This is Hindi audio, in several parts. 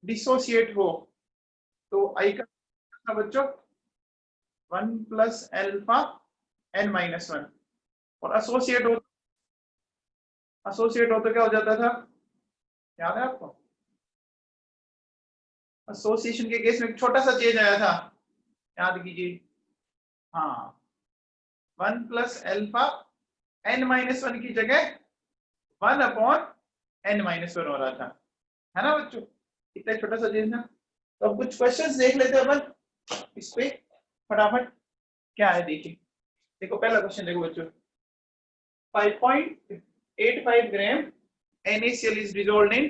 डिसोसिएट हो तो आई का बच्चों 1 प्लस एल्फा n माइनस 1, और एसोसिएट हो तो क्या हो जाता था, याद है आपको? एसोसिएशन के केस में एक छोटा सा चेंज आया था, याद कीजिए। हाँ, 1 प्लस एल्फा n माइनस 1 की जगह 1 अपॉन n माइनस 1 हो रहा था, है ना बच्चों? इतना छोटा सा चेंज था। तो अब कुछ क्वेश्चंस देख लेते हैं अपन इस पे फटाफट। क्या है देखिए, देखो पहला क्वेश्चन देखो बच्चों, 5.85 ग्राम NaCl is dissolved in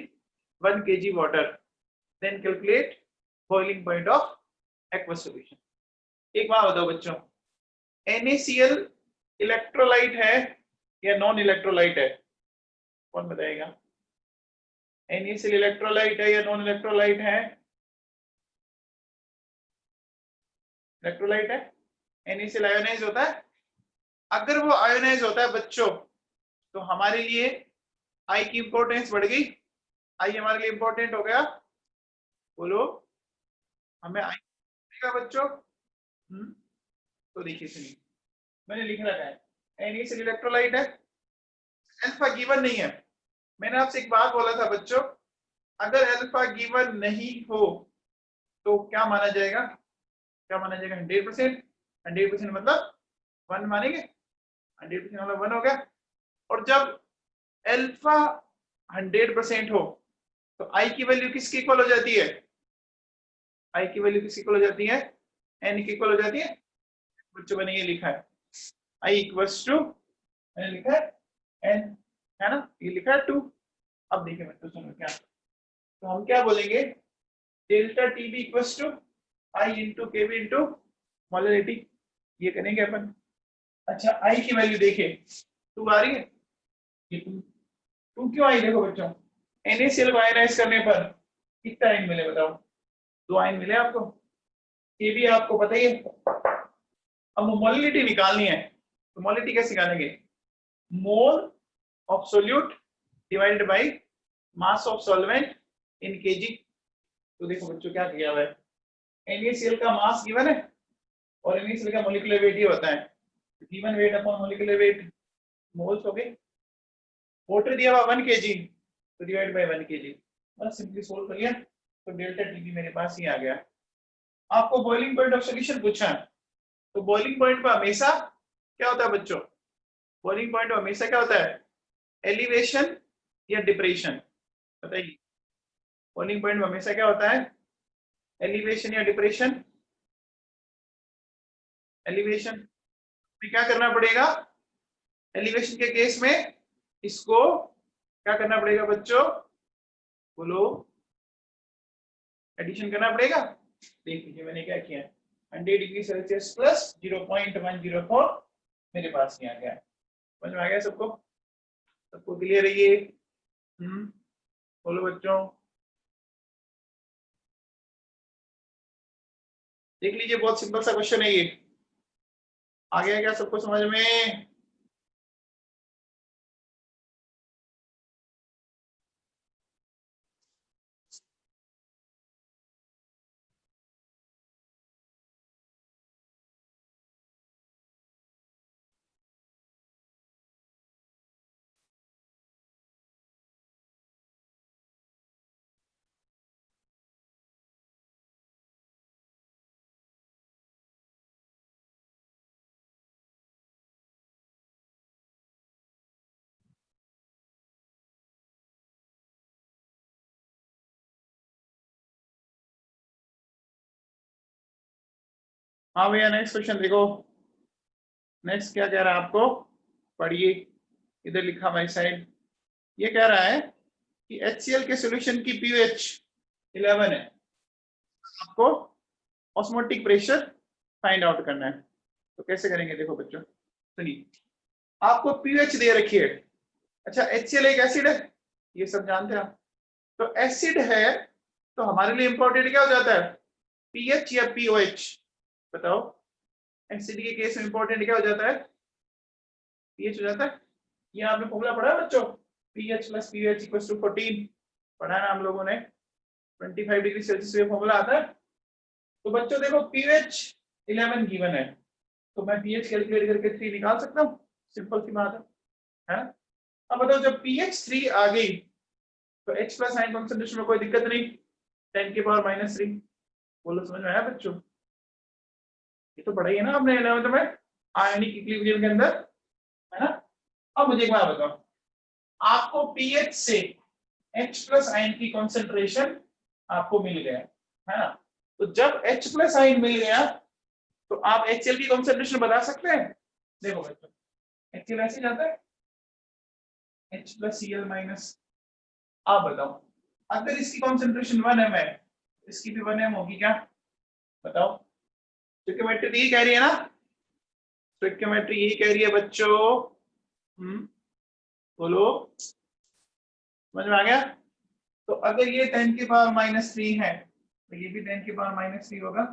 1 kg water, then calculate boiling point of aqueous solution। एक बात बताओ बच्चों, NaCl इलेक्ट्रोलाइट है या नॉन इलेक्ट्रोलाइट है? कौन बताएगा? NaCl इलेक्ट्रोलाइट है या नॉन इलेक्ट्रोलाइट है? इलेक्ट्रोलाइट है। NaCl आयोनाइज होता है। अगर वो आयोनाइज होता है बच्चों तो हमारे लिए आई की इंपॉर्टेंस बढ़ गई। आई हमारे लिए इंपॉर्टेंट हो गया, बोलो हमें आई का बच्चों। तो देखिए सुनिए, मैंने लिख रखा है NaCl इलेक्ट्रोलाइट है, अल्फा गिवन नहीं है। मैंने आपसे एक बात बोला था बच्चों, अगर अल्फा गिवन नहीं हो तो क्या माना जाएगा? क्या माना जाएगा? 100%। 100% मतलब 1 मानेंगे, 100% मतलब 1 हो गया। और जब अल्फा 100% हो तो आई की वैल्यू किसकी इक्वल हो जाती है? आई की वैल्यू किसकी इक्वल हो जाती है? एन की इक्वल हो जाती है। बच्चों मैंने ये लिखा है, आई इक्वल्स टू, मैंने लिखा है एन, है ना? ये लिखा है 2। अब देखिए बच्चों सुनो क्या, तो हम क्या बोलेंगे, delta T B equals to I into K B into molarity, ये करेंगे अपन। अच्छा आई की वैल्यू देखिए 2 आ रही है, ये 2 क्यों आई? देखो बच्चों, NaCl को आयनाइज करने पर कितना आयन मिले बताओ? 2 आयन मिले आपको, ये भी आपको पता ही है। अब मोलिटी निकालनी है, तो मोलिटी कैसे निकालेंगे? Mole of solute divided by mass of solvent in KG. तो देखो बच्चों क्या किया हुआ है, NaCl का मास गिवन है और NaCl का मोलिकुलर वेट ये होता है given weight upon molecular weight, moles हो गए। वाटर दिया हुआ 1 kg, तो डिवाइड बाय 1 kg, बस सिंपली सोल्व कर लिया, तो डेल्टा टीबी मेरे पास ही आ गया। आपको बॉइलिंग पॉइंट ऑफ सॉल्यूशन पूछा है, तो बॉइलिंग पॉइंट पर हमेशा क्या होता है बच्चों? बॉइलिंग पॉइंट पर हमेशा क्या होता है? एलिवेशन या डिप्रेशन? बताइए, बॉइलिंग पॉइंट पर हमेशा क्या होता है? एलिवेशन या डिप्रेशन? एलिवेशन। क्या करना पड़ेगा एलिवेशन के केस में? इसको क्या करना पड़ेगा बच्चों, बोलो? एडिशन करना पड़ेगा। देख लीजिए मैंने क्या किया, 100 डिग्री सेल्सियस प्लस 0.104 मेरे पास ही आ गया। समझ में आ गया सबको? सबको क्लियर है ये? बोलो बच्चों, देख लीजिए बहुत सिंपल सा क्वेश्चन है ये। आ गया क्या सबको समझ में? हाँ भैया नेक्स्ट क्वेश्चन देखो, नेक्स्ट क्या कह रहा है आपको, पढ़िए। इधर लिखा हमारी साइड, ये कह रहा है कि HCl के सॉल्यूशन की pH 11 है, आपको ऑस्मोटिक प्रेशर फाइंड आउट करना है। तो कैसे करेंगे देखो बच्चों, सुनिए, आपको pH दे रखी है। अच्छा HCl एक एसिड है, ये सब जानते हैं आप। तो एसिड है तो हमारे लिए इंपॉर्टेंट क्या हो जाता है, pH या pOH? बताओ, एसिड के केस में इंपॉर्टेंट क्या हो जाता है? pH हो जाता है। ये आपने फॉर्मूला पढ़ा है बच्चों, pH plus pH equals to 14, पढ़ा ना हम लोगों ने? 25 डिग्री सेल्सियस ये फॉर्मूला आता है। तो बच्चों देखो pH 11 गिवन है, तो मैं pH कैलकुलेट करके 3 निकाल सकता हूँ, सिंपल सी बात है। अब बताओ जब pH 3 आ गई तो H प्लस आयन कॉन्सेंट्रेशन में कोई दिक्कत नहीं, 10 की पावर -3। बोलो समझ में आया बच्चों? ये तो पढ़ा ही है ना आपने 11th में आयनिक इक्विलिब्रियम के अंदर, है ना। अब मुझे एक बात बताओ, आपको pH से H प्लस आयन की कॉन्सेंट्रेशन आपको मिल गया, है ना। तो जब H प्लस आयन मिल गया तो आप HCl की कॉन्सेंट्रेशन बता सकते हैं। देखो बच्चों HCl ऐसे जाता है H प्लस Cl माइनस। आप बताओ अगर इसकी कॉन्सेंट्रेशन 1 m है, इसकी भी 1 m होगी क्या? बताओ। स्टोइकियोमेट्री यही कह रही है ना, स्टोइकियोमेट्री यही कह रही है बच्चों। बोलो समझ में आ गया? तो अगर ये 10 की पावर -3 है तो ये भी 10 की पावर -3 होगा।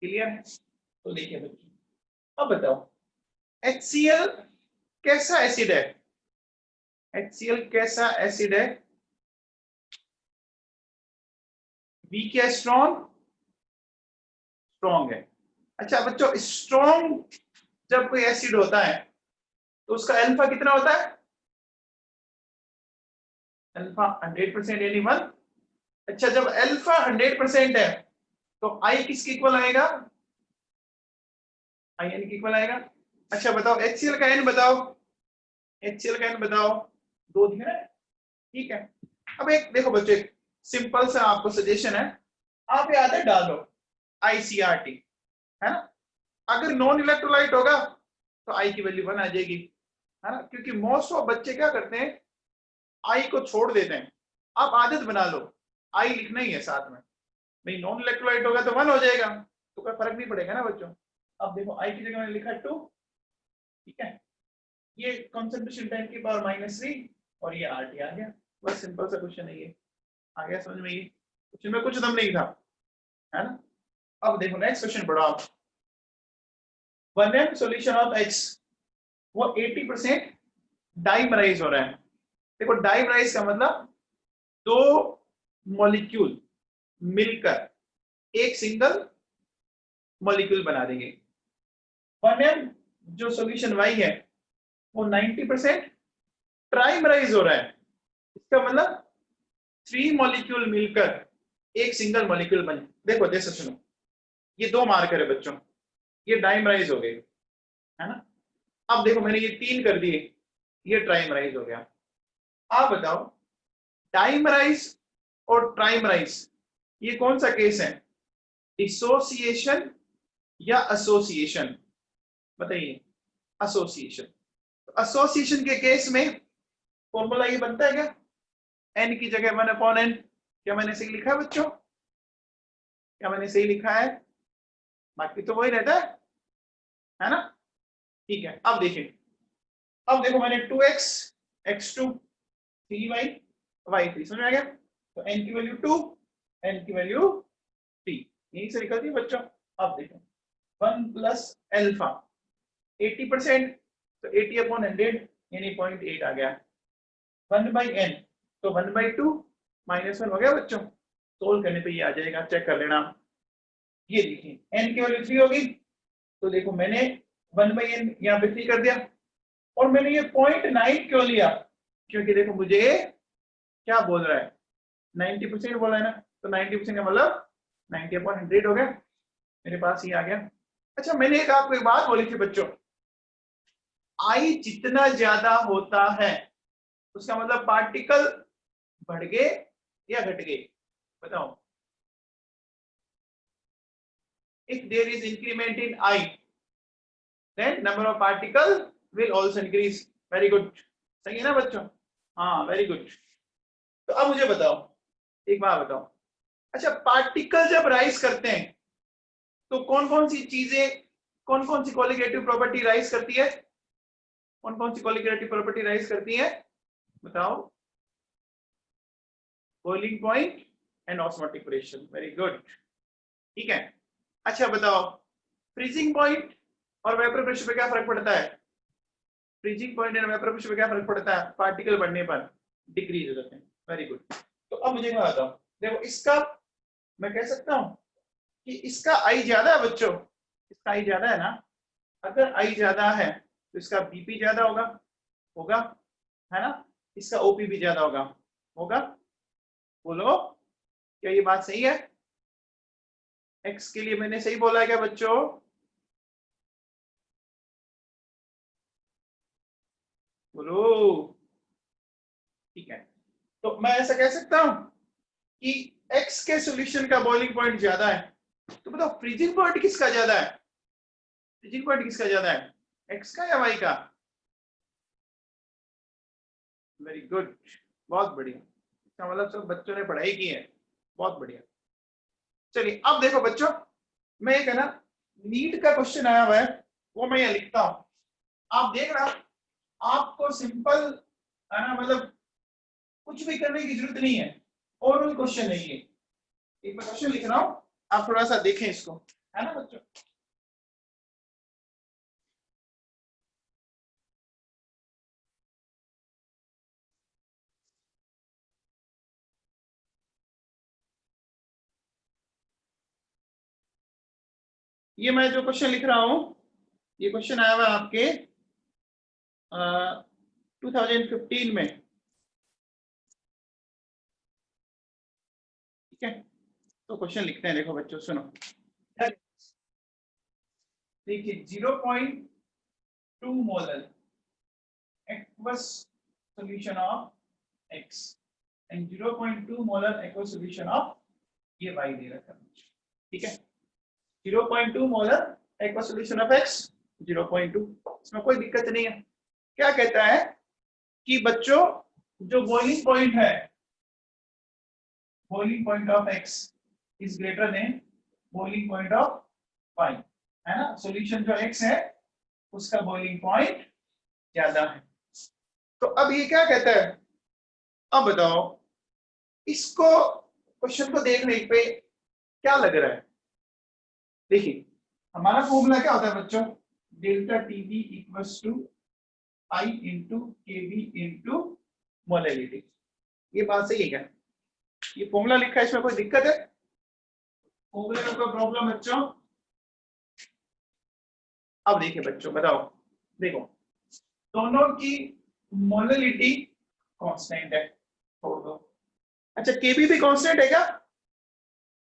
क्लियर है? तो देखिए बच्चों अब बताओ HCl कैसा एसिड है? HCl कैसा एसिड है? वीक या स्ट्रॉन्ग? स्ट्रॉन्ग है। अच्छा बच्चों स्ट्रॉन्ग जब कोई एसिड होता है तो उसका अल्फा कितना होता है? अल्फा 100% यानी 1। अच्छा जब अल्फा 100% है तो आई किसके इक्वल आएगा? आई एन के इक्वल आएगा। अच्छा बताओ HCl का एन बताओ, HCl का एन बताओ, 2 दिया है, ठीक है। अब एक देखो बच्चों एक सिंपल सा आपको सजेशन है, आप याद है डाल दो ICRT, है ना। अगर नॉन इलेक्ट्रोलाइट होगा तो आई की वैल्यू 1 आ जाएगी, है ना, क्योंकि मोस्ट ऑफ बच्चे क्या करते हैं आई को छोड़ देते हैं। आप आदत बना लो आई लिखना ही है साथ में, नहीं नॉन इलेक्ट्रोलाइट होगा तो 1 हो जाएगा, तो कोई फर्क नहीं पड़ेगा ना बच्चों। अब देखो आई की जगह मैंने लिखा 2, ठीक है। ये कॉन्सेंट्रेशन 10 की पावर -3 और ये RT आ गया। बस सिंपल सा क्वेश्चन है ये, आ गया समझ में? ये क्वेश्चन में कुछ दम नहीं था, है ना। अब देखो नेक्स्ट क्वेश्चन पढ़ो आप। 1m सॉल्यूशन ऑफ X वो 80% डाइमराइज हो रहा है। देखो डाइमराइज का मतलब 2 मॉलिक्यूल मिलकर एक सिंगल मॉलिक्यूल बना देंगे। 1m जो सॉल्यूशन Y है वो 90% ट्राइमराइज हो रहा है। इसका मतलब 3 मॉलिक्यूल मिलकर एक सिंगल मॉलिक्यूल बन। देखो जैसे सुनो ये 2 मार्कर है बच्चों, ये डाइमराइज हो गए, है ना। अब देखो मैंने ये 3 कर दिए, ये ट्राइमराइज हो गया। आप बताओ डाइमराइज और ट्राइमराइज ये कौन सा केस है, डिसोसिएशन या एसोसिएशन? बताइए। एसोसिएशन। एसोसिएशन के केस में फॉर्मूला ये बनता है क्या, n की जगह 1/n। क्या मैंने सही लिखा है बच्चों? क्या मैंने सही लिखा है? बाकी तो वही रहता है ना। ठीक है अब देखिए, अब देखो मैंने 2x x2 3y y3 समझ में आ गया। तो n की वैल्यू 2 n की वैल्यू 3 यही से निकलती है बच्चों। अब देखो 1 प्लस अल्फा 80%, तो 80/100 यानी 0.8 आ गया। 1/n तो 1/2 -1 हो गया बच्चों। सोल्व करने पे ये आ जाएगा, चेक कर लेना। ये देखिए n की वैल्यू 3 होगी, तो देखो मैंने 1/n यहाँ पे 3 कर दिया, और मैंने ये 0.9 क्यों लिया? क्योंकि देखो मुझे क्या बोल रहा है 90% बोला है ना, तो 90% का मतलब 90/100 हो गया, मेरे पास ये आ गया। अच्छा मैंने एक आपको एक बात बोली थी बच्चों, आई जितना ज्यादा होता है उसका मतलब पार्टिकल बढ़ गए या घट गए? बताओ। If there is increment in I, then number of particle will also increase. Very good. सही है ना बच्चों? हाँ वेरी गुड। तो अब मुझे बताओ एक बात बताओ, अच्छा पार्टिकल जब राइज करते हैं तो कौन कौन सी चीजें, कौन कौन सी कोलिगेटिव प्रॉपर्टी राइज करती है? कौन कौन सी कोलिगेटिव प्रॉपर्टी राइज करती है? बताओ। Boiling point and osmotic pressure. Very good, ठीक है। अच्छा बताओ फ्रीजिंग पॉइंट और वेपर प्रेशर पे क्या फर्क पड़ता है? Freezing point and vapour pressure पे क्या फर्क पड़ता है? पार्टिकल बढ़ने पर डिक्रीज हो जाते हैं। Very good. तो अब मुझे क्या बताओ, देखो इसका मैं कह सकता हूं कि इसका आई ज्यादा है बच्चों, इसका आई ज्यादा है ना, अगर आई ज्यादा है तो इसका बीपी ज्यादा होगा, होगा है ना, इसका ओपी भी ज्यादा होगा, होगा। बोलो क्या ये बात सही है? एक्स के लिए मैंने सही बोला है क्या बच्चों? बोलो। ठीक है, तो मैं ऐसा कह सकता हूं कि एक्स के सॉल्यूशन का बॉइलिंग पॉइंट ज्यादा है, तो बताओ फ्रीजिंग पॉइंट किसका ज्यादा है? फ्रीजिंग पॉइंट किसका ज्यादा है, एक्स का या वाई का? वेरी गुड, बहुत बढ़िया, इसका मतलब सब बच्चों ने पढ़ाई की है, बहुत बढ़िया। चलिए अब देखो बच्चों, मैं एक है ना नीट का क्वेश्चन आया हुआ है, वो मैं ये लिखता हूं, आप देख रहा, आपको सिंपल है ना, मतलब कुछ भी करने की जरूरत नहीं है, ओरल क्वेश्चन है ये, एक मैं क्वेश्चन लिख रहा हूं, आप थोड़ा सा देखें इसको, है ना बच्चों। ये मैं जो क्वेश्चन लिख रहा हूं, ये क्वेश्चन आया हुआ है आपके 2015 में, ठीक है। तो क्वेश्चन लिखते हैं, देखो बच्चों सुनो, देखिए 0.2 molar aqueous solution of X and 0.2 molar aqueous solution of ये y दे रखा है, ठीक है। 0.2 molar aqueous solution of X 0.2, इसमें कोई दिक्कत नहीं है। क्या कहता है कि बच्चों जो बॉइलिंग पॉइंट है, boiling point of X is greater then boiling point of Y, है ना, सॉल्यूशन जो X है उसका बॉइलिंग पॉइंट ज्यादा है। तो अब ये क्या कहता है, अब बताओ इसको क्वेश्चन को देखने पे क्या लग रहा है? देखिए हमारा फॉर्मूला क्या होता है बच्चों, delta TB equals to I into KB into molality. ये बात सही है क्या? ये फॉर्मूला लिखा है, इसमें कोई दिक्कत है? फॉर्मूले में कोई प्रॉब्लम बच्चों? अब देखिए बच्चों बताओ, देखो दोनों की मोलैलिटी कांस्टेंट है, छोड़ दो। अच्छा केबी भी कांस्टेंट है क्या?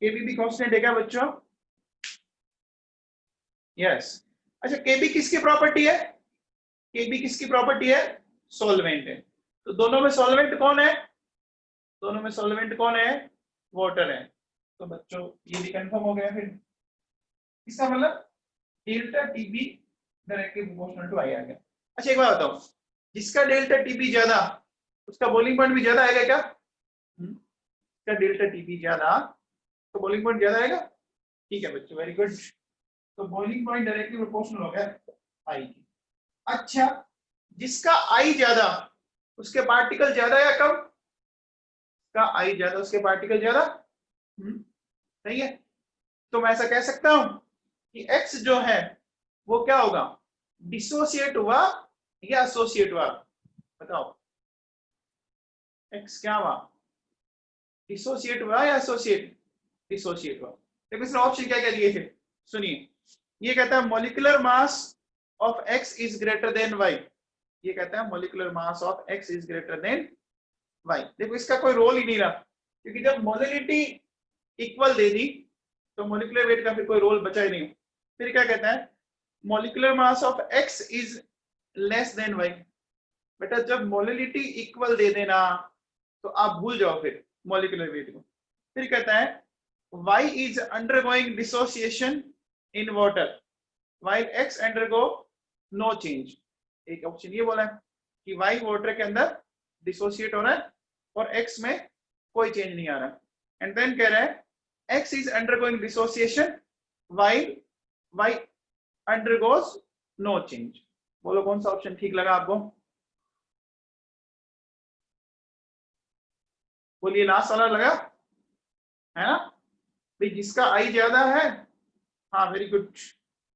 केबी भी कांस्टेंट है क्या बच्चों? यस। अच्छा केबी किसकी प्रॉपर्टी है? केबी किसकी प्रॉपर्टी है? सॉल्वेंट है। तो दोनों में सॉल्वेंट कौन है? दोनों में सॉल्वेंट कौन है? वाटर है। तो बच्चों ये भी कंफर्म हो गया, फिर इसका मतलब delta TB directly proportional to I आ गया। अच्छा एक बात बताओ, जिसका डेल्टा टीबी ज्यादा उसका बॉइलिंग पॉइंट भी ज्यादा आएगा क्या? इसका डेल्टा टीबी ज्यादा तो बॉइलिंग पॉइंट ज्यादा आएगा, ठीक है बच्चों, वेरी गुड। तो बॉइलिंग पॉइंट डायरेक्टली प्रोपोर्शनल हो गया आई की। अच्छा जिसका आई ज्यादा उसके पार्टिकल ज्यादा या कम? का आई ज्यादा उसके पार्टिकल ज्यादा, सही है। तो मैं ऐसा कह सकता हूं कि एक्स जो है वो क्या होगा, डिसोसिएट हुआ या एसोसिएट हुआ? बताओ एक्स क्या हुआ, डिसोसिएट हुआ या एसोसिएट? डिसोसिएट हुआ। देखो इसने ऑप्शन क्या क्या दिए थे, सुनिए। ये कहता है molecular mass of X is greater than Y, ये कहता है molecular mass of X is greater than Y. देखो इसका कोई रोल ही नहीं रहा, क्योंकि जब मोलैलिटी इक्वल दे दी तो मॉलिक्यूलर वेट का फिर कोई रोल बचा ही नहीं। फिर क्या कहता है, molecular mass of X is less than Y. बेटा जब मोलैलिटी इक्वल दे देना तो आप भूल जाओ फिर मॉलिक्यूलर वेट को। फिर कहता है y is undergoing dissociation in water while x undergo no change। एक ऑप्शन ये बोला है कि y वाटर के अंदर डिसोसिएट हो रहा है और x में कोई चेंज नहीं आ रहा। एंड देन कह रहा है x is undergoing dissociation while y undergoes no change। बोलो कौन सा ऑप्शन ठीक लगा आपको? बोलिए लास्ट वाला लगा, है ना भाई, जिसका आई ज्यादा है। हाँ वेरी गुड,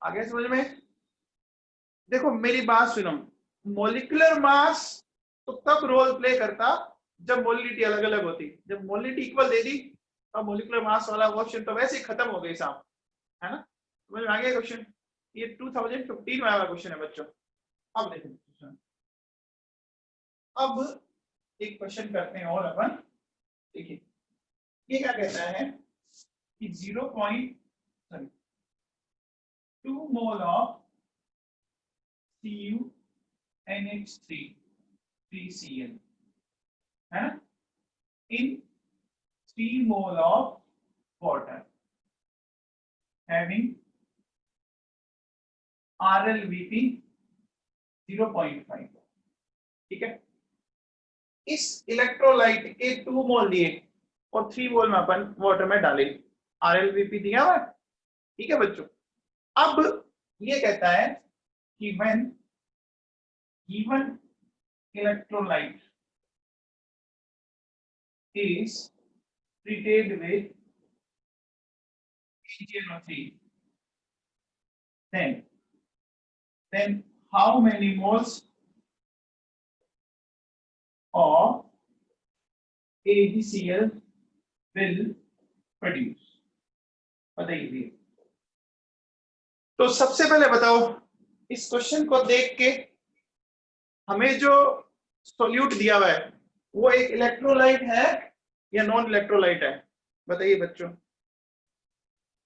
आगे समझ में। देखो मेरी बात सुनो, मोलिकुलर मास तो तब रोल प्ले करता जब मोलिटी अलग अलग होती, जब मोलिटी इक्वल दे दी तो मोलिकुलर मास वाला क्वेश्चन तो वैसे ही खत्म हो गई साहब, है ना। समझ में आ गया क्वेश्चन। ये 2015 में वाला क्वेश्चन है बच्चों। अब देखो, अब एक क्वेश्चन करते हैं और अपन। देखिए ये क्या कहता है कि 0.2 मोल ऑफ CuNH3 3Cl है ना in 3 mole of water having RLVP 0.5। ठीक है, इस इलेक्ट्रोलाइट के 2 मोल लिए और 3 मोल में अपन वाटर में डाले, RLVP दिया हुआ है। ठीक है बच्चों, अब ये कहता है कि when given electrolyte is treated with AgNO3 then how many moles of AgCl will produce, बताइए। तो सबसे पहले बताओ, इस क्वेश्चन को देख के हमें जो सॉल्यूट दिया हुआ है वो एक इलेक्ट्रोलाइट है या नॉन इलेक्ट्रोलाइट है, बताइए बच्चों।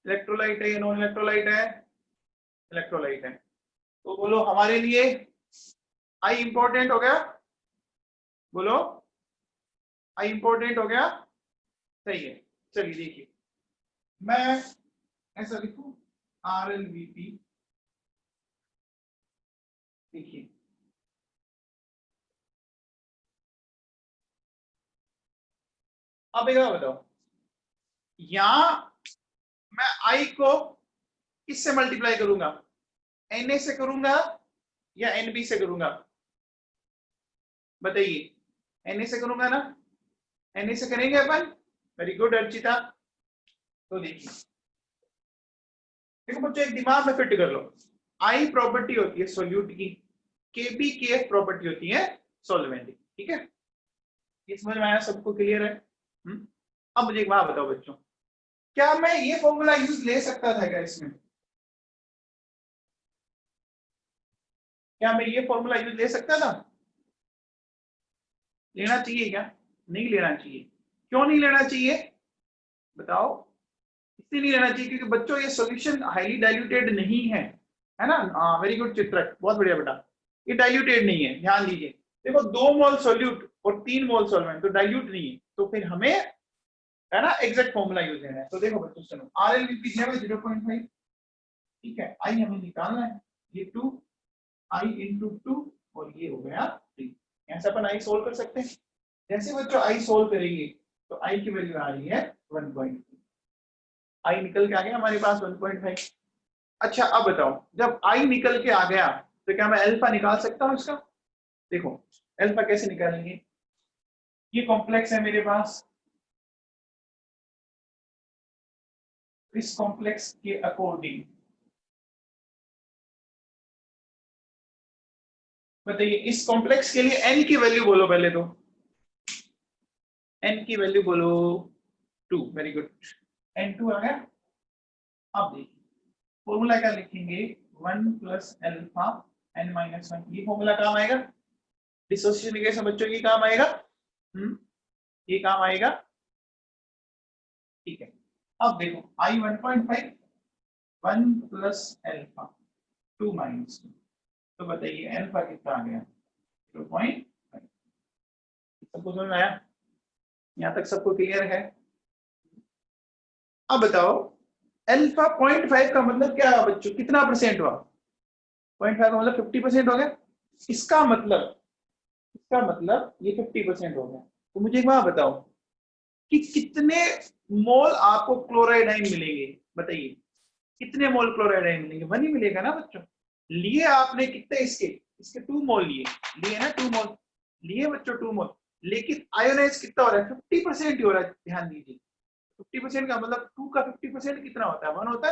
इलेक्ट्रोलाइट है या नॉन इलेक्ट्रोलाइट है? इलेक्ट्रोलाइट है। तो बोलो हमारे लिए आई इंपॉर्टेंट हो गया, बोलो आई इंपॉर्टेंट हो गया, सही है। चलिए देखिए, मैं ऐसा लिखूं RLVP, देखिए अब एक बात बताओ, यहां मैं आई को किससे मल्टीप्लाई करूंगा, Na से करूंगा या Nb से करूंगा, बताइए। Na से करूंगा ना, Na से करेंगे अपन। Very good Archita. तो देखिए देखो बच्चों, एक दिमाग में फिट कर लो, आई प्रॉपर्टी होती है सॉल्यूट की, Kb Kf प्रॉपर्टी होती है सॉल्वेंट की। ठीक है, ये समझ में आया सबको, क्लियर है? अब मुझे एक बात बताओ बच्चों, क्या मैं ये फॉर्मूला यूज ले सकता था क्या इसमें? क्या मैं ये फॉर्मूला यूज ले सकता था? लेना चाहिए क्या? नहीं लेना चाहिए। क्यों नहीं लेना चाहिए बताओ? इसलिए नहीं लेना चाहिए क्योंकि बच्चों ये सॉल्यूशन हाईली डाइल्यूटेड नहीं है ना। वेरी गुड चित्रक, बहुत बढ़िया बेटा। ये डाइल्यूटेड नहीं है, ध्यान दीजिए। देखो 2 मोल सॉल्यूट और 3 मोल सॉल्वेंट तो डाइल्यूट नहीं है, तो फिर हमें है ना एग्जैक्ट फॉर्मूला यूज करना है। तो देखो बच्चों सुनो, RLVP दिया हुआ 0.5, ठीक है, आई हमें निकालना है, ये 2 आई इंटू 2 और ये हो गया 3। ऐसा अपन आई सोल्व कर सकते हैं। जैसे बच्चों आई सोल्व करेंगे तो आई की वैल्यू आ रही है 1.2, आई निकल के आ गया हमारे पास 1.5। अच्छा अब बताओ, जब आई निकल के आ गया तो क्या मैं अल्फा निकाल सकता हूँ इसका? देखो अल्फा कैसे निकालेंगे, ये कॉम्प्लेक्स है मेरे पास, इस कॉम्प्लेक्स के अकॉर्डिंग बताइए, इस कॉम्प्लेक्स के लिए एन की वैल्यू बोलो पहले तो, एन की वैल्यू बोलो 2। वेरी गुड, n2 आ गया। अब देखिए फॉर्मूला क्या लिखेंगे, 1 प्लस अल्फा n माइनस 1, ये फॉर्मूला काम आएगा डिसोसिएशन केस में बच्चों की, काम आएगा। ये काम आएगा, ठीक है। अब देखो i 1.5, 1 प्लस अल्फा 2 माइनस 2, तो बताइए अल्फा कितना आ गया 0.5। सबको समझ में आया? यहाँ तक सबको क्लियर है? अब बताओ अल्फा 0.5 का मतलब क्या है बच्चों, कितना परसेंट हुआ? 0.5 का मतलब 50% हो गया। इसका मतलब ये 50% हो गया। तो मुझे एक बात बताओ कि कितने मोल आपको क्लोराइड आयन मिलेंगे, बताइए कितने मोल क्लोराइड आयन मिलेंगे? 1 ही मिलेगा ना बच्चों। लिए आपने कितने, इसके 2 मोल लिए ना, 2 मोल लिए बच्चों, 2 मोल, लेकिन आयोनाइज कितना हो रहा है? 50% ही हो रहा है। ध्यान दीजिए 50% का मतलब 2 का 50% कितना होता है? 1 होता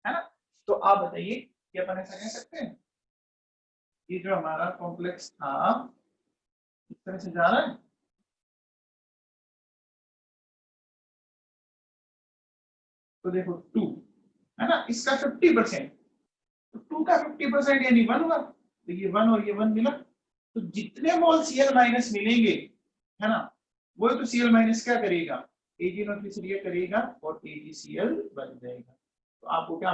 है ना। तो आप बताइए कि अपन ऐसा कह सकते हैं, ये जो हमारा कॉम्प्लेक्स था इस तरह से जा रहा है, तो देखो 2 है ना, इसका 50%, तो 2 का 50% यानी 1 होगा, तो ये 1 और ये 1 मिला, तो जितने मोल Cl माइनस मिलेंगे है ना, वो तो Cl माइनस क्या करेगा, AgNO3 से रिएक्ट करेगा और AgCl बन जाएगा। तो आपको क्या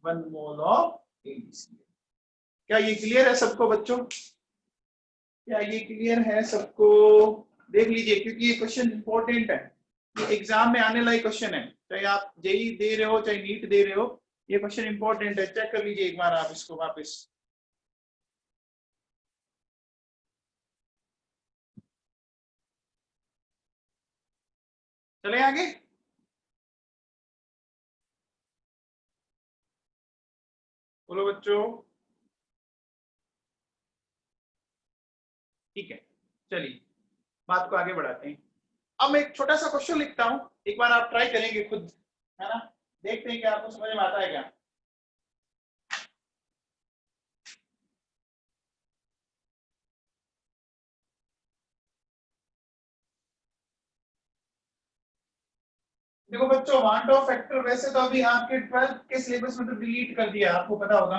1 मोल ऑफ AgCl। क्या ये क्लियर है सबको बच्चों? क्या ये क्लियर है सबको? देख लीजिए क्योंकि ये क्वेश्चन इंपॉर्टेंट है, ये एग्जाम में आने लायक क्वेश्चन है, चाहे आप जेई दे रहे हो चाहे नीट दे रहे हो, ये क्वेश्चन इंपॉर्टेंट है। चेक कर लीजिए एक बार आप इसको वापस। चले आगे। बोलो बच्चों। ठीक है, चलिए बात को आगे बढ़ाते हैं। अब मैं एक छोटा सा क्वेश्चन लिखता हूं, एक बार आप ट्राई करेंगे खुद, है ना, देखते हैं कि आपको समझ में आता है क्या। देखो बच्चों, वांट ऑफ फैक्टर वैसे तो अभी आपके 12th के सिलेबस में तो डिलीट कर दिया, आपको पता होगा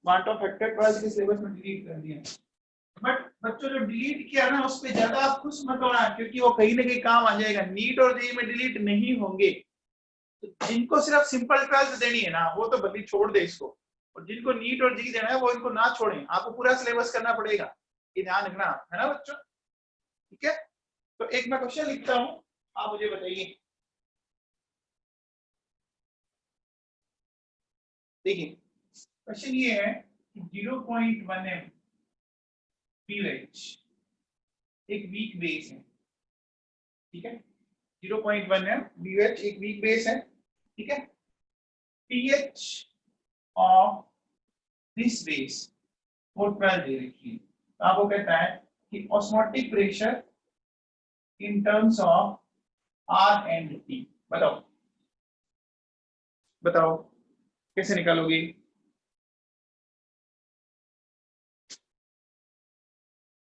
वांट ऑफ फैक्टर 12th के सिलेबस में डिलीट कर दिया, बट बच्चों जो डिलीट किया ना उस पे ज्यादा आप खुश मत होना, क्योंकि वो कहीं ना कहीं काम आ जाएगा। नीट और जेईई में डिलीट नहीं होंगे, तो जिनको सिर्फ सिंपल 12th देनी है ना वो तो भले छोड़ दे इसको, और जिनको नीट और जेईई देना है वो इनको ना छोड़ें, आपको पूरा सिलेबस करना पड़ेगा, ये ध्यान रखना है ना बच्चों। ठीक है, तो एक मैं क्वेश्चन लिखता हूँ, आप मुझे बताइए। देखिए क्वेश्चन ये है कि 0.1 m pH एक वीक बेस है, ठीक है, 0.1 m pH एक वीक बेस है, ठीक है, pH ऑफ दिस बेस वो 12 दे रखी है, तो आपको कहता है कि osmotic pressure in terms of R and T, बताओ बताओ कैसे निकालोगे?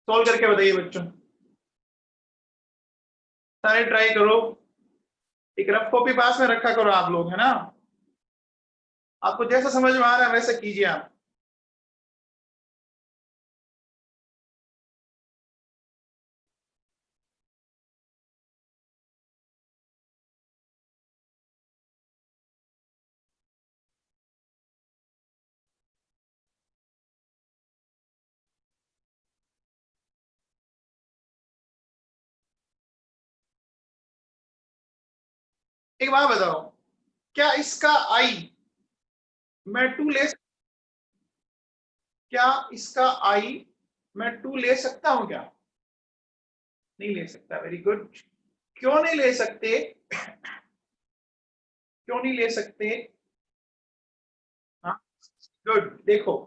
सॉल्व करके बताइए बच्चों, सारे ट्राई करो, एक रफ कॉपी पास में रखा करो आप लोग, है ना, आपको जैसा समझ में आ रहा है वैसा कीजिए आप। एक बात बताओ, क्या इसका आई मैं 2 ले, क्या इसका आई मैं 2 ले सकता हूं क्या? नहीं ले सकता, वेरी गुड। क्यों नहीं ले सकते? क्यों नहीं ले सकते? हाँ गुड, देखो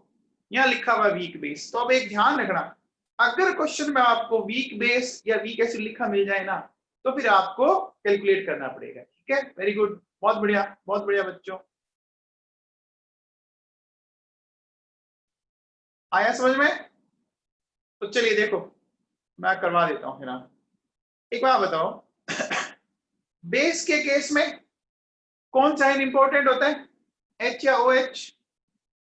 यहाँ लिखा हुआ वीक बेस, तो अब एक ध्यान रखना, अगर क्वेश्चन में आपको वीक बेस या वीक एसिड लिखा मिल जाए ना, तो फिर आपको कैलकुलेट करना पड़ेगा। ठीक है, वेरी गुड, बहुत बढ़िया बच्चों, आया समझ में? तो चलिए देखो मैं करवा देता हूं फिर, आप एक बात बताओ, बेस के केस में कौन सा साइन इंपॉर्टेंट होता है, एच या ओ एच?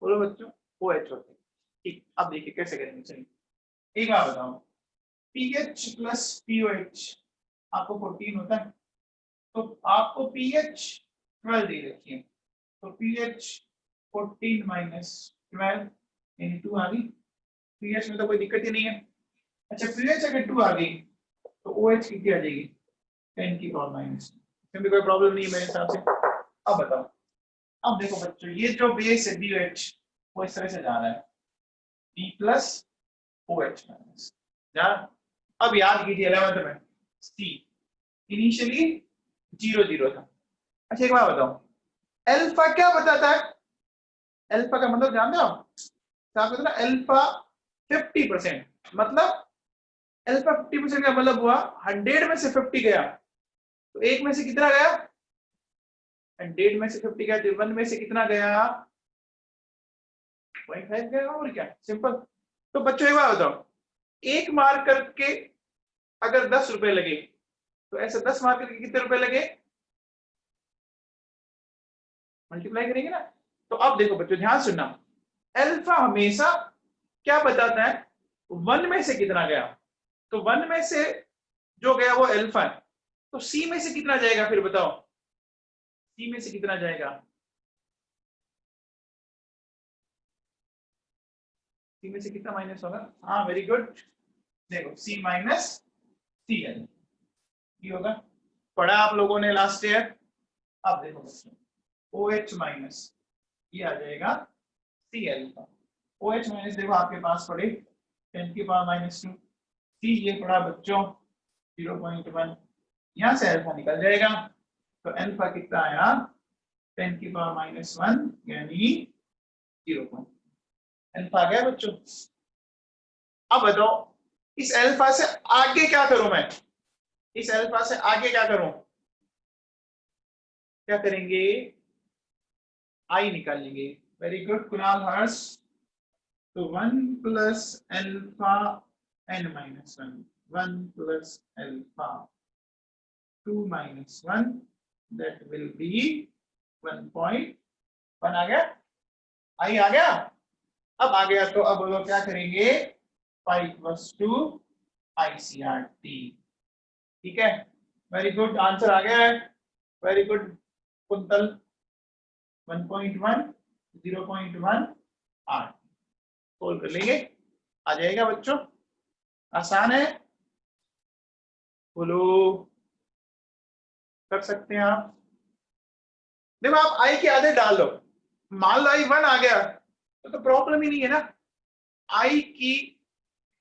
बोलो बच्चों, ओ एच होता है। ठीक, अब देखिए कैसे करेंगे, चलिए एक बात बताओ, पीएच प्लस पीओएच आपको 14 होता है, तो आपको पीएच 12 दे रखी है, तो पीएच 14 माइनस 12 यानी 2 आ गई, पीएच में तो कोई दिक्कत ही नहीं है। अच्छा पीएच अगर 2 आ गई तो ओएच कितनी आ जाएगी, 10 की पावर माइनस, इसमें भी कोई प्रॉब्लम नहीं है मेरे हिसाब से। अब बताओ, अब देखो बच्चों ये जो बेस है BOH वो इस तरह से जा रहा है, B प्लस OH माइनस जा, अब याद कीजिए 11th में C इनिशियली 0 0 था। अच्छा एक बात बताओ, अल्फा क्या बताता है? अल्फा का मतलब जानते हो आप? क्या कहते हैं ना, अल्फा 50%, मतलब अल्फा 50% का मतलब हुआ 100 में से 50 गया, तो एक में से कितना गया, 100 में से 50 गया, तो 1 में से कितना गया, 0.5 गया, और क्या सिंपल। तो बच्चों एक बात बताओ, एक मार्क करके अगर 10 रुपए लगे, तो ऐसे 10 मार्क करके कितने रुपए लगे, मल्टीप्लाई करेंगे ना। तो अब देखो बच्चों ध्यान सुनना, अल्फा हमेशा क्या बताता है, 1 में से कितना गया। तो 1 में से जो गया वो अल्फा है, तो सी में से कितना जाएगा फिर बताओ, सी में से कितना जाएगा, सी में से कितना माइनस होगा। हाँ वेरी गुड, देखो सी माइनस सी एल, ये होगा, पढ़ा आप लोगों ने लास्ट ईयर। अब देखो बच्चों, ओ एच माइनस ये आ जाएगा सी एल्फा। ओ एच माइनस देखो आपके पास पड़े 10 की पावर माइनस 2, सी ये पड़ा बच्चों 0.1, यहाँ से अल्फा निकल जाएगा। तो अल्फा कितना आया 10 की पावर माइनस 1 यानी 0. अल्फा आ गया बच्चों। अब बताओ इस अल्फा से आगे क्या करूं मैं, इस अल्फा से आगे क्या करूं, क्या करेंगे, आई निकालेंगे। वेरी गुड कुणाल हर्ष। तो 1 plus alpha n minus 1, 1 plus alpha 2 minus 1 that will be 1.1 आ गया, आई आ गया। अब आ गया तो अब बोलो क्या करेंगे, 5+2 ICRT, ठीक है। वेरी गुड आंसर आ गया है, वेरी गुड कुंतल। 1.1 0.1 8 सोल्व कर लेंगे, आ जाएगा बच्चों, आसान है, बोलो कर सकते हैं आप। देखो आप आई की आदत डाल लो, मान लो आई 1 आ गया तो प्रॉब्लम ही नहीं है ना, आई की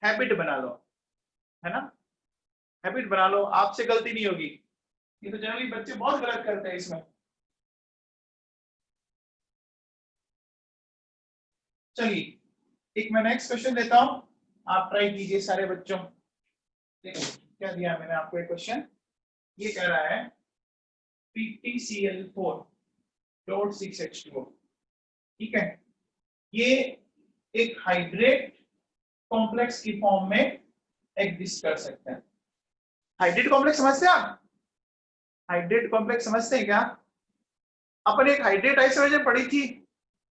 हैबिट बना लो, है ना, हैबिट बना लो, आपसे गलती नहीं होगी। ये तो जनरली बच्चे बहुत गलत करते हैं इसमें। चलिए एक मैं नेक्स्ट क्वेश्चन देता हूं, आप ट्राई कीजिए सारे बच्चों। देखो क्या दिया मैंने आपको एक क्वेश्चन, ये कह रहा है PtCl4.6H2O, ठीक है, ये एक हाइड्रेट कॉम्प्लेक्स की फॉर्म में एग्जिस्ट कर सकता है। हाइड्रेट कॉम्प्लेक्स समझते हैं आप, हाइड्रेट कॉम्प्लेक्स समझते हैं क्या, अपन एक हाइड्रेट आइसोमेर पढ़ी थी,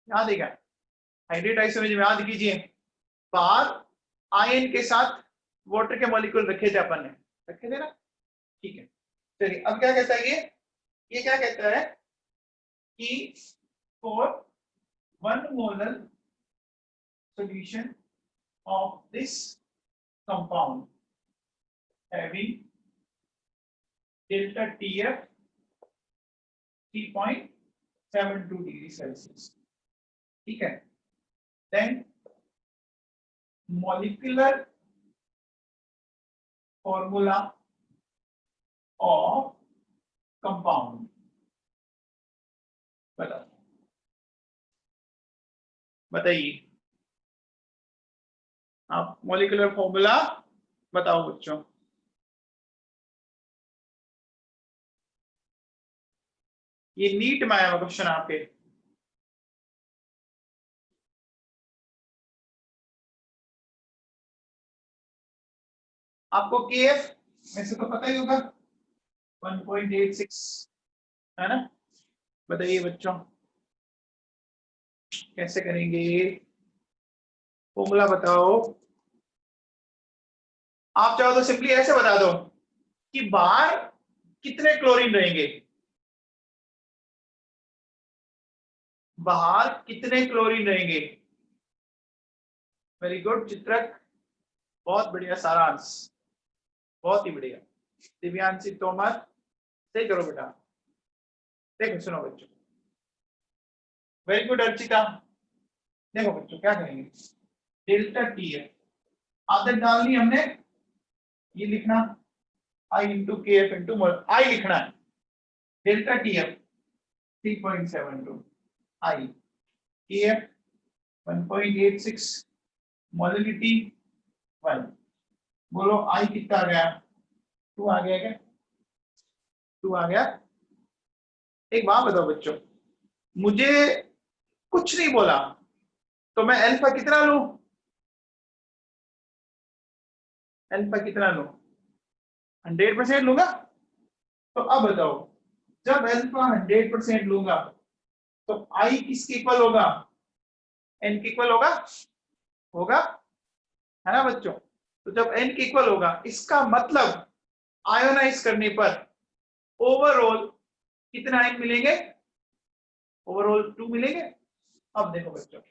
याद है क्या, हाइड्रेट आइसोमेर याद कीजिए, बाहर आयन के साथ वाटर के मॉलिक्यूल रखे थे अपन ने, रखे थे ना, ठीक है। चलिए अब क्या कहता है ये क्या कहता है कि for 1 molar solution of this compound having delta TF 3.72 degree Celsius, ठीक है, then molecular formula of compound बताइए आप, मॉलिक्यूलर फॉर्मूला बताओ बच्चों। ये नीट में आया हुआ क्वेश्चन आपके, आपको KF में से तो पता ही होगा 1.86 है ना, बताइए बच्चों कैसे करेंगे, फॉर्मूला बताओ। आप चाहो तो सिंपली ऐसे बता दो कि बाहर कितने क्लोरीन रहेंगे, बाहर कितने क्लोरीन रहेंगे। वेरी गुड चित्रक, बहुत बढ़िया सारांश, बहुत ही बढ़िया। दिव्यांशी तोमर सही करो बेटा, देखो सुनो बच्चों, वेरी गुड अर्चिता। देखो बच्चों क्या करेंगे, डेल्टा टी है, आदत डालनी हमने, ये लिखना आई इंटू के एफ इंटू मोल, आई लिखना है, डेल्टा टी एफ 3.72 आई, के एफ 1.86, मोलिडिटी 1, बोलो आई कितना आ गया, 2 आ गया क्या, 2 आ गया। एक बात बताओ बच्चों, मुझे कुछ नहीं बोला तो मैं अल्फा कितना लूं, अल्फा कितना लूं, 100% लूंगा। तो अब बताओ जब अल्फा 100% लूंगा तो आई किसके इक्वल होगा? एन के इक्वल होगा, होगा, है ना बच्चों? तो जब एन के इक्वल होगा इसका मतलब आयोनाइज करने पर ओवरऑल कितने आयन मिलेंगे? ओवरऑल 2 मिलेंगे। अब देखो बच्चों,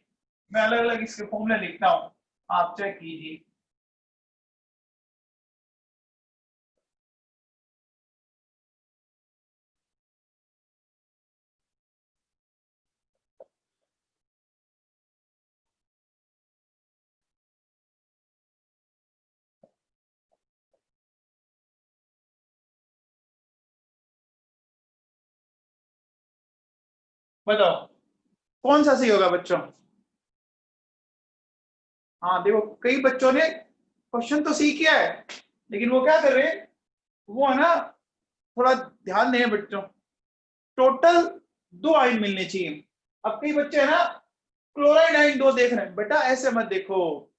मैं अलग अलग इसके फॉर्मूला लिखता हूं, आप चेक कीजिए। बताओ कौन सा सही होगा बच्चों? हाँ देखो, कई बच्चों ने क्वेश्चन तो सही किया है, लेकिन वो क्या कर रहे हैं, वो है ना, थोड़ा ध्यान दें बच्चों, टोटल 2 आयन मिलने चाहिए। अब कई बच्चे है ना क्लोराइड आयन 2 देख रहे हैं, बेटा ऐसे मत देखो,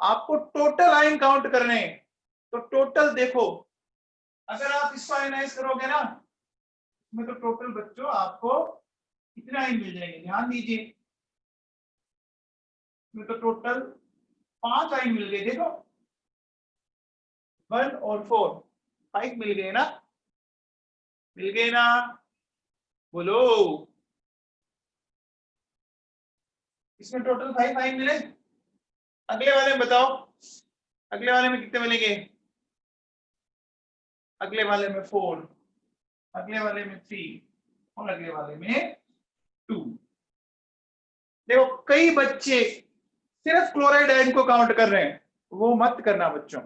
आपको टोटल आयन काउंट करने हैं। तो टोटल देखो, अगर आप इसको आयनाइज करोगे ना, इसमें तो टोटल बच्चों आपको कितने आयन मिल जाएंगे, ध्यान दीजिए। इसमें तो टोटल 5 आयन मिल गए, देखो 1 और 4, 5 मिल गए ना, मिल गए ना, बोलो। इसमें टोटल 5 आयन मिले। अगले वाले में बताओ, अगले वाले में कितने मिलेंगे? अगले वाले में 4, अगले वाले में 3 और अगले वाले में 2। देखो कई बच्चे सिर्फ क्लोराइड आयन को काउंट कर रहे हैं, वो मत करना बच्चों,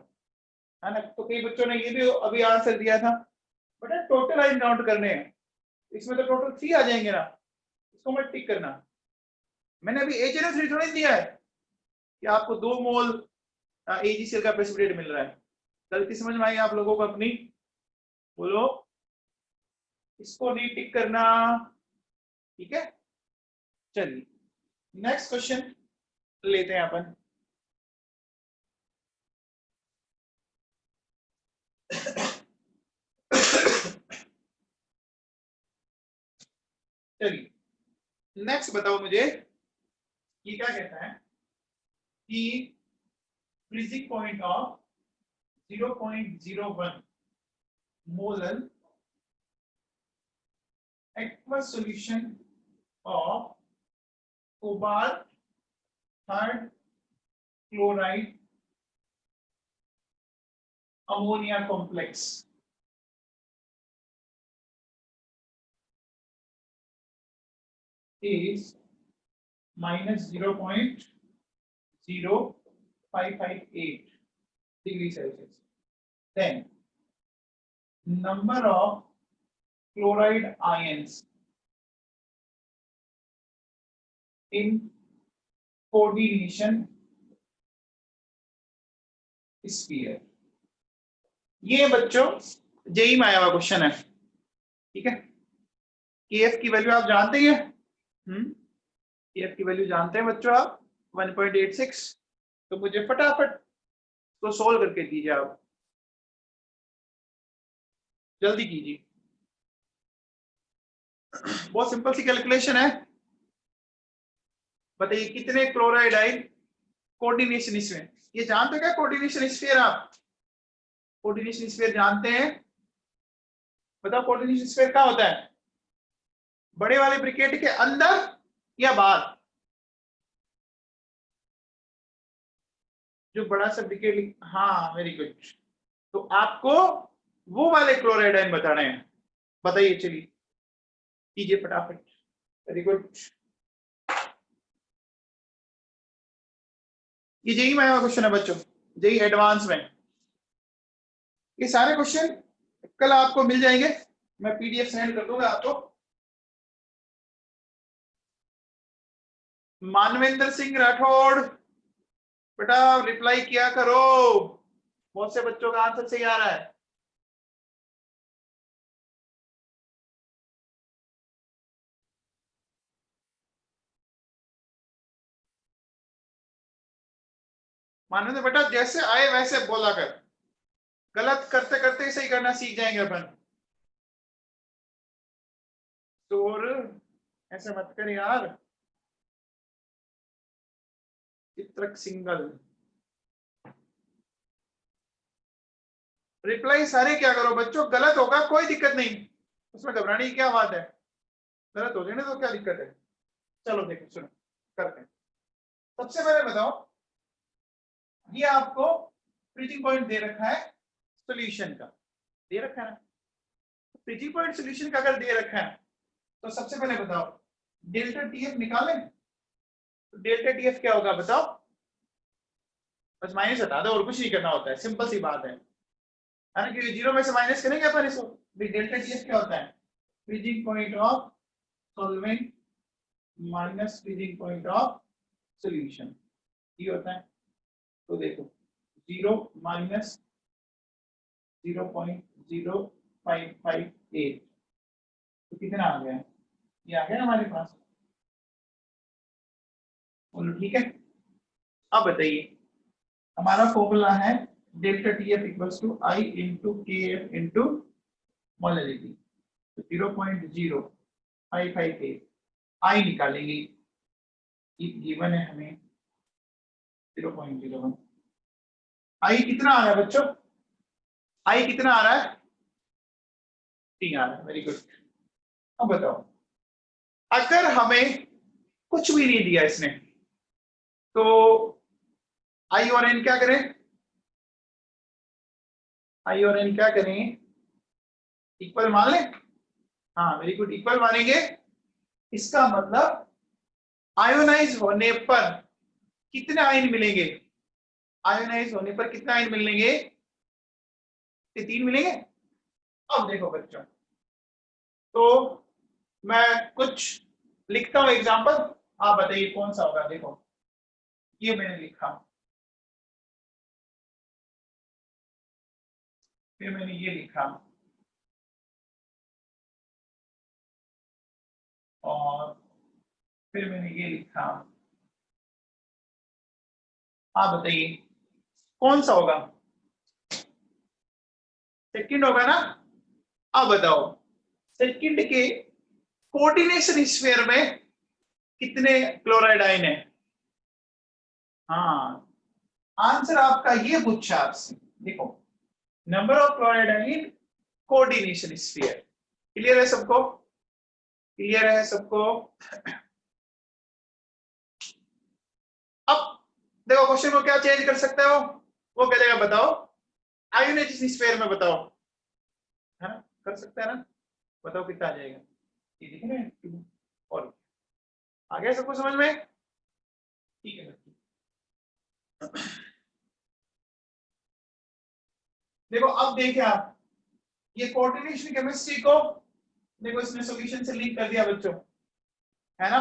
है ना? तो कई बच्चों ने ये भी अभी आंसर दिया था, बेटा टोटल आयन काउंट करने हैं, इसमें तो टोटल 3 आ जाएंगे ना, इसको मत टिक करना। मैंने अभी HNO3 थोड़ी दिया है कि आपको 2 मोल AgCl का प्रेसिपिटेट मिल रहा है। गलती समझ में आई आप लोगों को अपनी? बोलो, इसको नहीं टिक करना, ठीक है? चलिए नेक्स्ट क्वेश्चन लेते हैं अपन। चलिए नेक्स्ट बताओ मुझे, ये क्या कहता है कि freezing point of 0.01 molar aqueous solution of cobalt third chloride ammonia complex is minus 0.0558 degrees Celsius. Then number of chloride ions in coordination sphere. ये बच्चों जेई में आया हुआ क्वेश्चन है, ठीक है? केएफ की वैल्यू आप जानते हैं, केएफ की वैल्यू जानते हैं बच्चों आप 1.86। तो मुझे फटाफट तो सोल्व करके दीजिए, आप जल्दी कीजिए, बहुत सिंपल सी कैलकुलेशन है। बताइए कितने क्लोराइड आयन कोऑर्डिनेशन स्फीयर, ये जानते हो क्या कोऑर्डिनेशन स्फीयर? आप कोऑर्डिनेशन स्फीयर जानते हैं? बताओ कोऑर्डिनेशन स्फीयर क्या होता है, बड़े वाले ब्रैकेट के अंदर या बाहर? जो बड़ा सा ब्रैकेट, हाँ वेरी गुड। तो आपको वो वाले क्लोराइड आयन बताने हैं, बताइए, चलिए कीजिए फटाफट, वेरी गुड। ये जेई में आया क्वेश्चन है बच्चों, जेई एडवांस में। ये सारे क्वेश्चन कल आपको मिल जाएंगे, मैं पीडीएफ सेंड कर दूंगा आपको। मानवेंद्र सिंह राठौड़, बेटा रिप्लाई किया करो, बहुत से बच्चों का आंसर सही आ रहा है। मानवेंद्र बेटा जैसे आए वैसे बोला कर, गलत करते करते ही सही करना सीख जाएंगे अपन। स्टोर ऐसे मत कर यार, चित्रक सिंगल। रिप्लाई सारे क्या करो बच्चों, गलत होगा कोई दिक्कत नहीं, उसमें घबराने की क्या बात है, गलत हो जाए तो क्या दिक्कत है। चलो देखो सुनो करते हैं। सबसे पहले बताओ, ये आपको फ्रीजिंग पॉइंट दे रखा है सॉल्यूशन का, दे रखा है ना, फ्रीजिंग पॉइंट सॉल्यूशन का अगर दे रखा है तो सबसे पहले बताओ डेल्टा टीएफ निकालें। तो डेल्टा टीएफ क्या होगा बताओ, बस माइनस हटा दो और कुछ नहीं करना होता है, सिंपल सी बात है ना, क्योंकि जीरो में से माइनस करेंगे अपन इसको। डेल्टा टीएफ क्या होता है, freezing point of solvent minus freezing point of solution, ये होता है। तो देखो 0 माइनस 0.0558, तो कितना आ गया, ये आ गया हमारे पास। बोलो ठीक है। अब बताइए, हमारा फॉर्मूला है delta T F equals to I into K F into molarity, 0.0558 I निकालेंगे, गिवन है हमें 0.01। आई कितना आ रहा है बच्चों, आई कितना आ रहा है, 3 आ रहा है, वेरी गुड। अब बताओ, अगर हमें कुछ भी नहीं दिया इसने तो आई और एन क्या करें, आई और एन क्या करें, इक्वल मान लें। हाँ वेरी गुड, इक्वल मानेंगे। इसका मतलब आयोनाइज होने पर कितने आयन मिलेंगे, आयोनाइज होने पर कितने आयन मिलेंगे, 3 मिलेंगे। अब देखो बच्चों, तो मैं कुछ लिखता हूं एग्जांपल, आप बताइए कौन सा होगा। देखो ये मैंने लिखा, फिर मैंने ये लिखा, और फिर मैंने ये लिखा, आप बताइए कौन सा होगा, सेकंड होगा ना। अब बताओ सेकंड के कोऑर्डिनेशन स्फीयर में कितने क्लोराइड आयन है। हाँ आंसर आपका ये पूछा आपसे, देखो number of chloride ion coordination sphere. Clear है सबको, क्लियर है सबको। अब देखो क्वेश्चन को क्या चेंज कर सकते हो, वो कहेगा बताओ आयोनाइजेशन स्फीयर में बताओ, है ना, कर सकते हैं ना, बताओ कितना आ जाएगा, ये दिख रहे हैं और आ गया सबको समझ में, ठीक है। देखो अब देखिए आप, ये कोऑर्डिनेशन केमिस्ट्री को देखो इसने सॉल्यूशन से लिंक कर दिया बच्चों, है ना,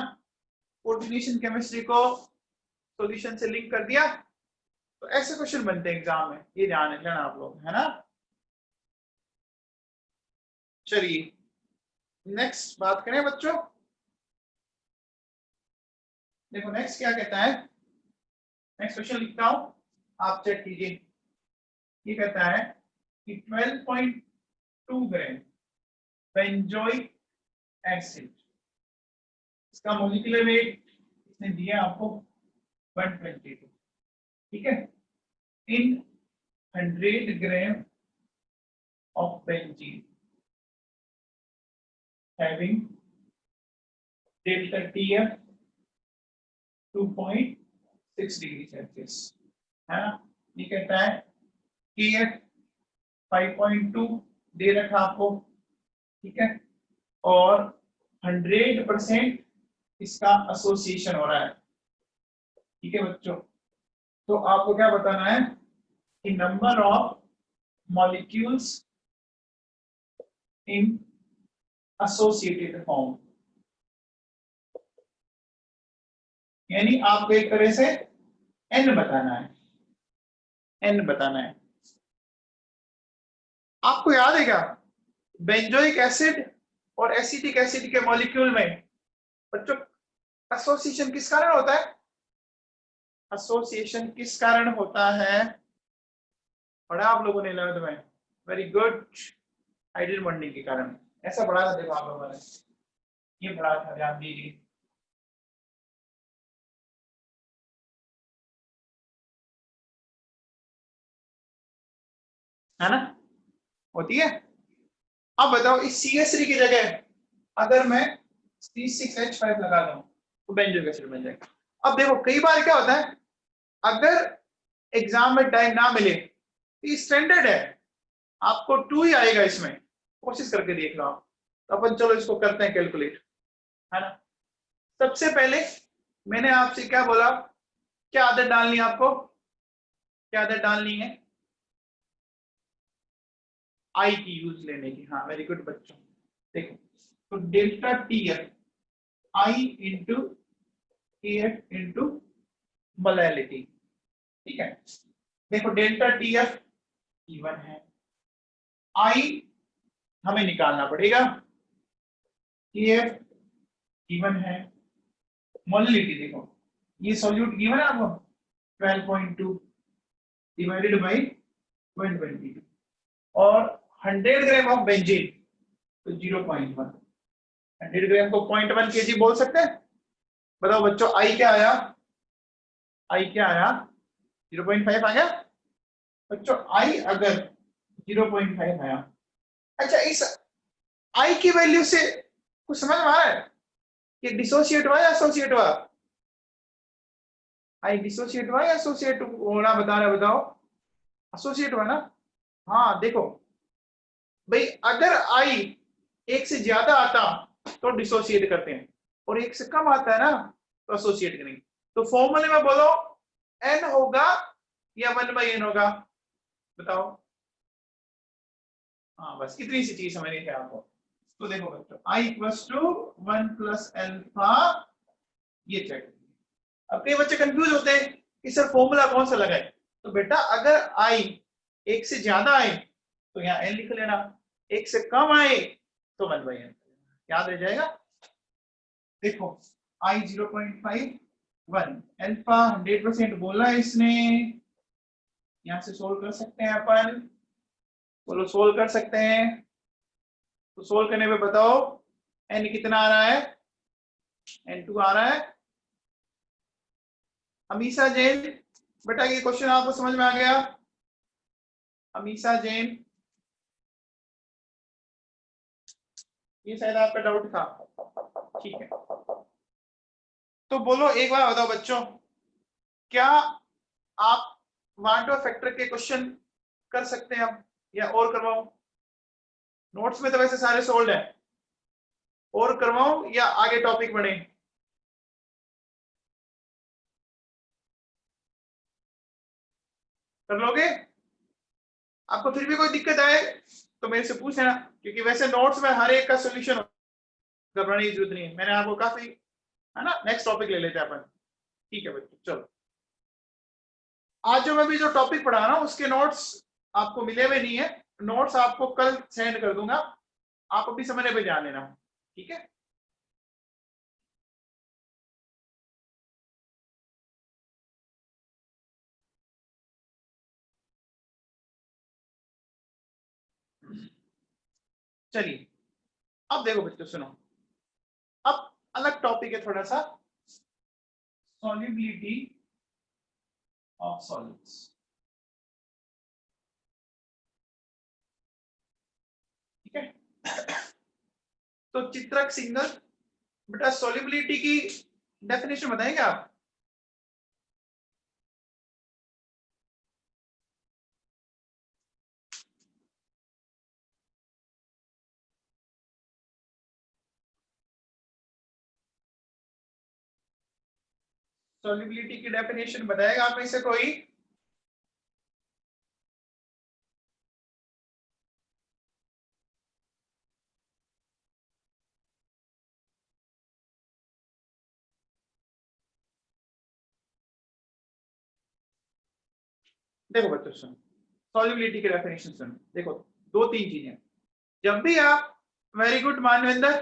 कोऑर्डिनेशन केमिस्ट्री को सॉल्यूशन से लिंक कर दिया। तो ऐसे क्वेश्चन बनते हैं एग्जाम में, ये ध्यान रखना आप लोग, है ना। चलिए नेक्स्ट बात करें बच्चों, देखो नेक्स्ट क्या कहता है, नेक्स्ट क्वेश्चन लिखता हूं, आप चेक कीजिए। ये कहता है कि 12.2 ग्राम बेंजोइक एसिड, इसका मॉलिक्यूलर वेट इसने दिया आपको 122, ठीक है, इन 100 gram of benzene having delta TF 2.6 degree Celsius, है ना। ये कहता है कि ये 5.2 दे रखा आपको, ठीक है, और 100% इसका एसोसिएशन हो रहा है, ठीक है बच्चों। तो आपको क्या बताना है कि number of molecules in associated form, यानी आपको एक तरह से एन बताना है, एन बताना है। आपको याद है क्या, बेंजोइक एसिड और एसिटिक एसिड के मॉलिक्यूल में बच्चों एसोसिएशन किस कारण होता है, एसोसिएशन किस कारण होता है, पढ़ा आप लोगों ने 11th में, वेरी गुड, हाइड्रोजन बॉन्डिंग के कारण, ऐसा पढ़ा था देखो आप लोगों ने। ये बड़ा था, ध्यान दीजिए। है ना, होती है। अब बताओ इस CH3 की जगह अगर मैं C6H5 लगा दूं तो बेंजोइक एसिड बन जाएगा। अब देखो कई बार क्या होता है, अगर एग्जाम में टाइम ना मिले तो स्टैंडर्ड है, आपको 2 ही आएगा इसमें, कोशिश करके देख लो आप। तो अपन चलो इसको करते हैं कैलकुलेट, है ना। सबसे पहले मैंने आपसे क्या बोला, क्या आदत डालनी है आपको, क्या आदत डालनी है, आई की यूज लेने की। हाँ वेरी गुड बच्चों, देखो तो डेल्टा TF आई इंटू KF इंटू मोलैलिटी, ठीक है। देखो डेल्टा TF इवन है, आई हमें निकालना पड़ेगा, KF इवन है, मोलैलिटी देखो ये सॉल्यूट गिवन है आपको 12.2 डिवाइडेड बाई 122 और 100 ग्राम ऑफ बेंजीन तो 0.1, 100 ग्राम को 0.1 kg बोल सकते हैं। बताओ बच्चों आई क्या आया, आई क्या आया, 0.5 आ गया बच्चों। आई अगर 0.5 आया, अच्छा इस आई की वैल्यू से कुछ समझ में आ रहा है कि डिसोसिएट हुआ या एसोसिएट हुआ, आई डिसोसिएट हुआ या एसोसिएट होना बता रहा है, बताओ एसोसिएट हुआ ना। हाँ देखो भाई अगर आई एक से ज्यादा आता तो डिसोसिएट करते हैं और एक से कम आता है ना तो एसोसिएट करेंगे। तो फॉर्मूले में बोलो एन होगा या 1/n होगा, बताओ। हाँ बस इतनी सी चीज समझनी थी आपको। तो देखो बच्चों I equals to 1 plus alpha, ये चेक। अब कई बच्चे कंफ्यूज होते हैं कि सर फॉर्मूला कौन सा लगाए, तो बेटा अगर I एक से ज्यादा आए तो यहाँ n लिख लेना, एक से कम आए तो 1/n याद रह जाएगा। देखो I 0.51 अल्फा 100% बोला है इसने, यहां से सोल्व कर सकते हैं अपन, बोलो सोल्व कर सकते हैं। तो सोल्व करने पे बताओ n कितना आ रहा है, n2 आ रहा है। अमीषा जैन, बेटा ये क्वेश्चन आपको समझ में आ गया, अमीषा जैन, ये शायद आपका डाउट था, ठीक है। तो बोलो एक बार बताओ बच्चों, क्या आप वांट फैक्टर के क्वेश्चन कर सकते हैं अब या और करवाऊं, नोट्स में तो वैसे सारे सोल्ड है, और करवाऊं या आगे टॉपिक बढ़े, कर लोगे। आपको फिर भी कोई दिक्कत आए तो मेरे से पूछ लेना, क्योंकि वैसे नोट्स में हर एक का सोल्यूशन, घबराने की जरूरत नहीं है, मैंने आपको काफी, है ना। नेक्स्ट टॉपिक ले लेते हैं अपन, ठीक है बच्चों। चलो आज जो मैं भी जो टॉपिक पढ़ा ना उसके नोट्स आपको मिले हुए नहीं है, नोट्स आपको कल सेंड कर दूंगा, आप अभी समझने पे ध्यान देना, ठीक है। चलिए अब देखो बच्चों सुनो, अब अलग टॉपिक है थोड़ा सा, सॉल्युबिलिटी ऑफ सॉलिड्स, ठीक है। तो चित्रक सिंगल, बेटा सॉल्युबिलिटी की डेफिनेशन बताएंगे आप। सॉल्युबिलिटी की डेफिनेशन बताएगा आप में से कोई, देखो बच्चों सुनो, सॉल्युबिलिटी की डेफिनेशन सुनो, देखो दो तीन चीजें, जब भी आप, वेरी गुड मानवेंद्र,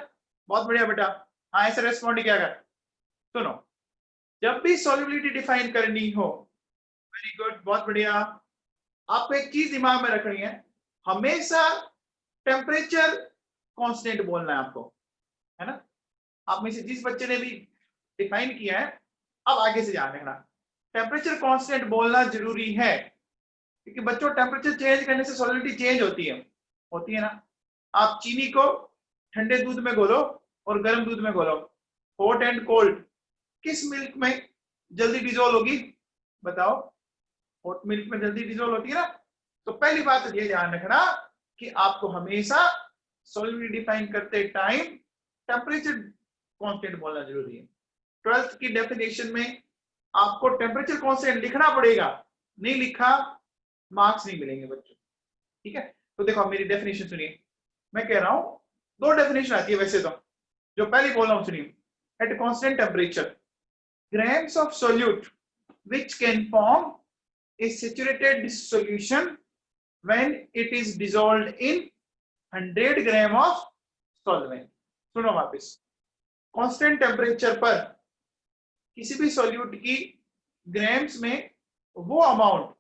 बहुत बढ़िया बेटा, हाँ ऐसे रेस्पॉन्ड क्या कर, सुनो जब भी सॉल्युबिलिटी डिफाइन करनी हो, वेरी गुड बहुत बढ़िया, आपको एक चीज दिमाग में रखनी है, हमेशा टेम्परेचर कांस्टेंट बोलना है आपको, है ना। आप में से जिस बच्चे ने भी डिफाइन किया है, अब आगे से ध्यान रखना, टेम्परेचर कांस्टेंट बोलना जरूरी है, क्योंकि बच्चों टेम्परेचर चेंज करने से सॉलिडिटी चेंज होती है ना। आप चीनी को ठंडे दूध में घोलो और गर्म दूध में घोलो, हॉट एंड कोल्ड, किस मिल्क में जल्दी डिजोल्व होगी बताओ? हॉट मिल्क में जल्दी डिजोल्व होती है ना। तो पहली बात ये ध्यान रखना कि आपको हमेशा सॉलिडिटी डिफाइन करते टाइम टेम्परेचर कांस्टेंट बोलना जरूरी है। 12th की डेफिनेशन में आपको टेम्परेचर कांस्टेंट लिखना पड़ेगा, नहीं लिखा मार्क्स नहीं मिलेंगे बच्चों, ठीक है। तो देखो मेरी डेफिनेशन सुनिए, मैं कह रहा हूं दो डेफिनेशन आती है वैसे तो, जो पहली बोल रहा हूं सुनिए। At constant temperature grams of solute which can form a saturated solution when it is dissolved in 100 gram of solvent। सुनो वापस, कांस्टेंट टेम्परेचर पर किसी भी सॉल्यूट की ग्राम्स में वो अमाउंट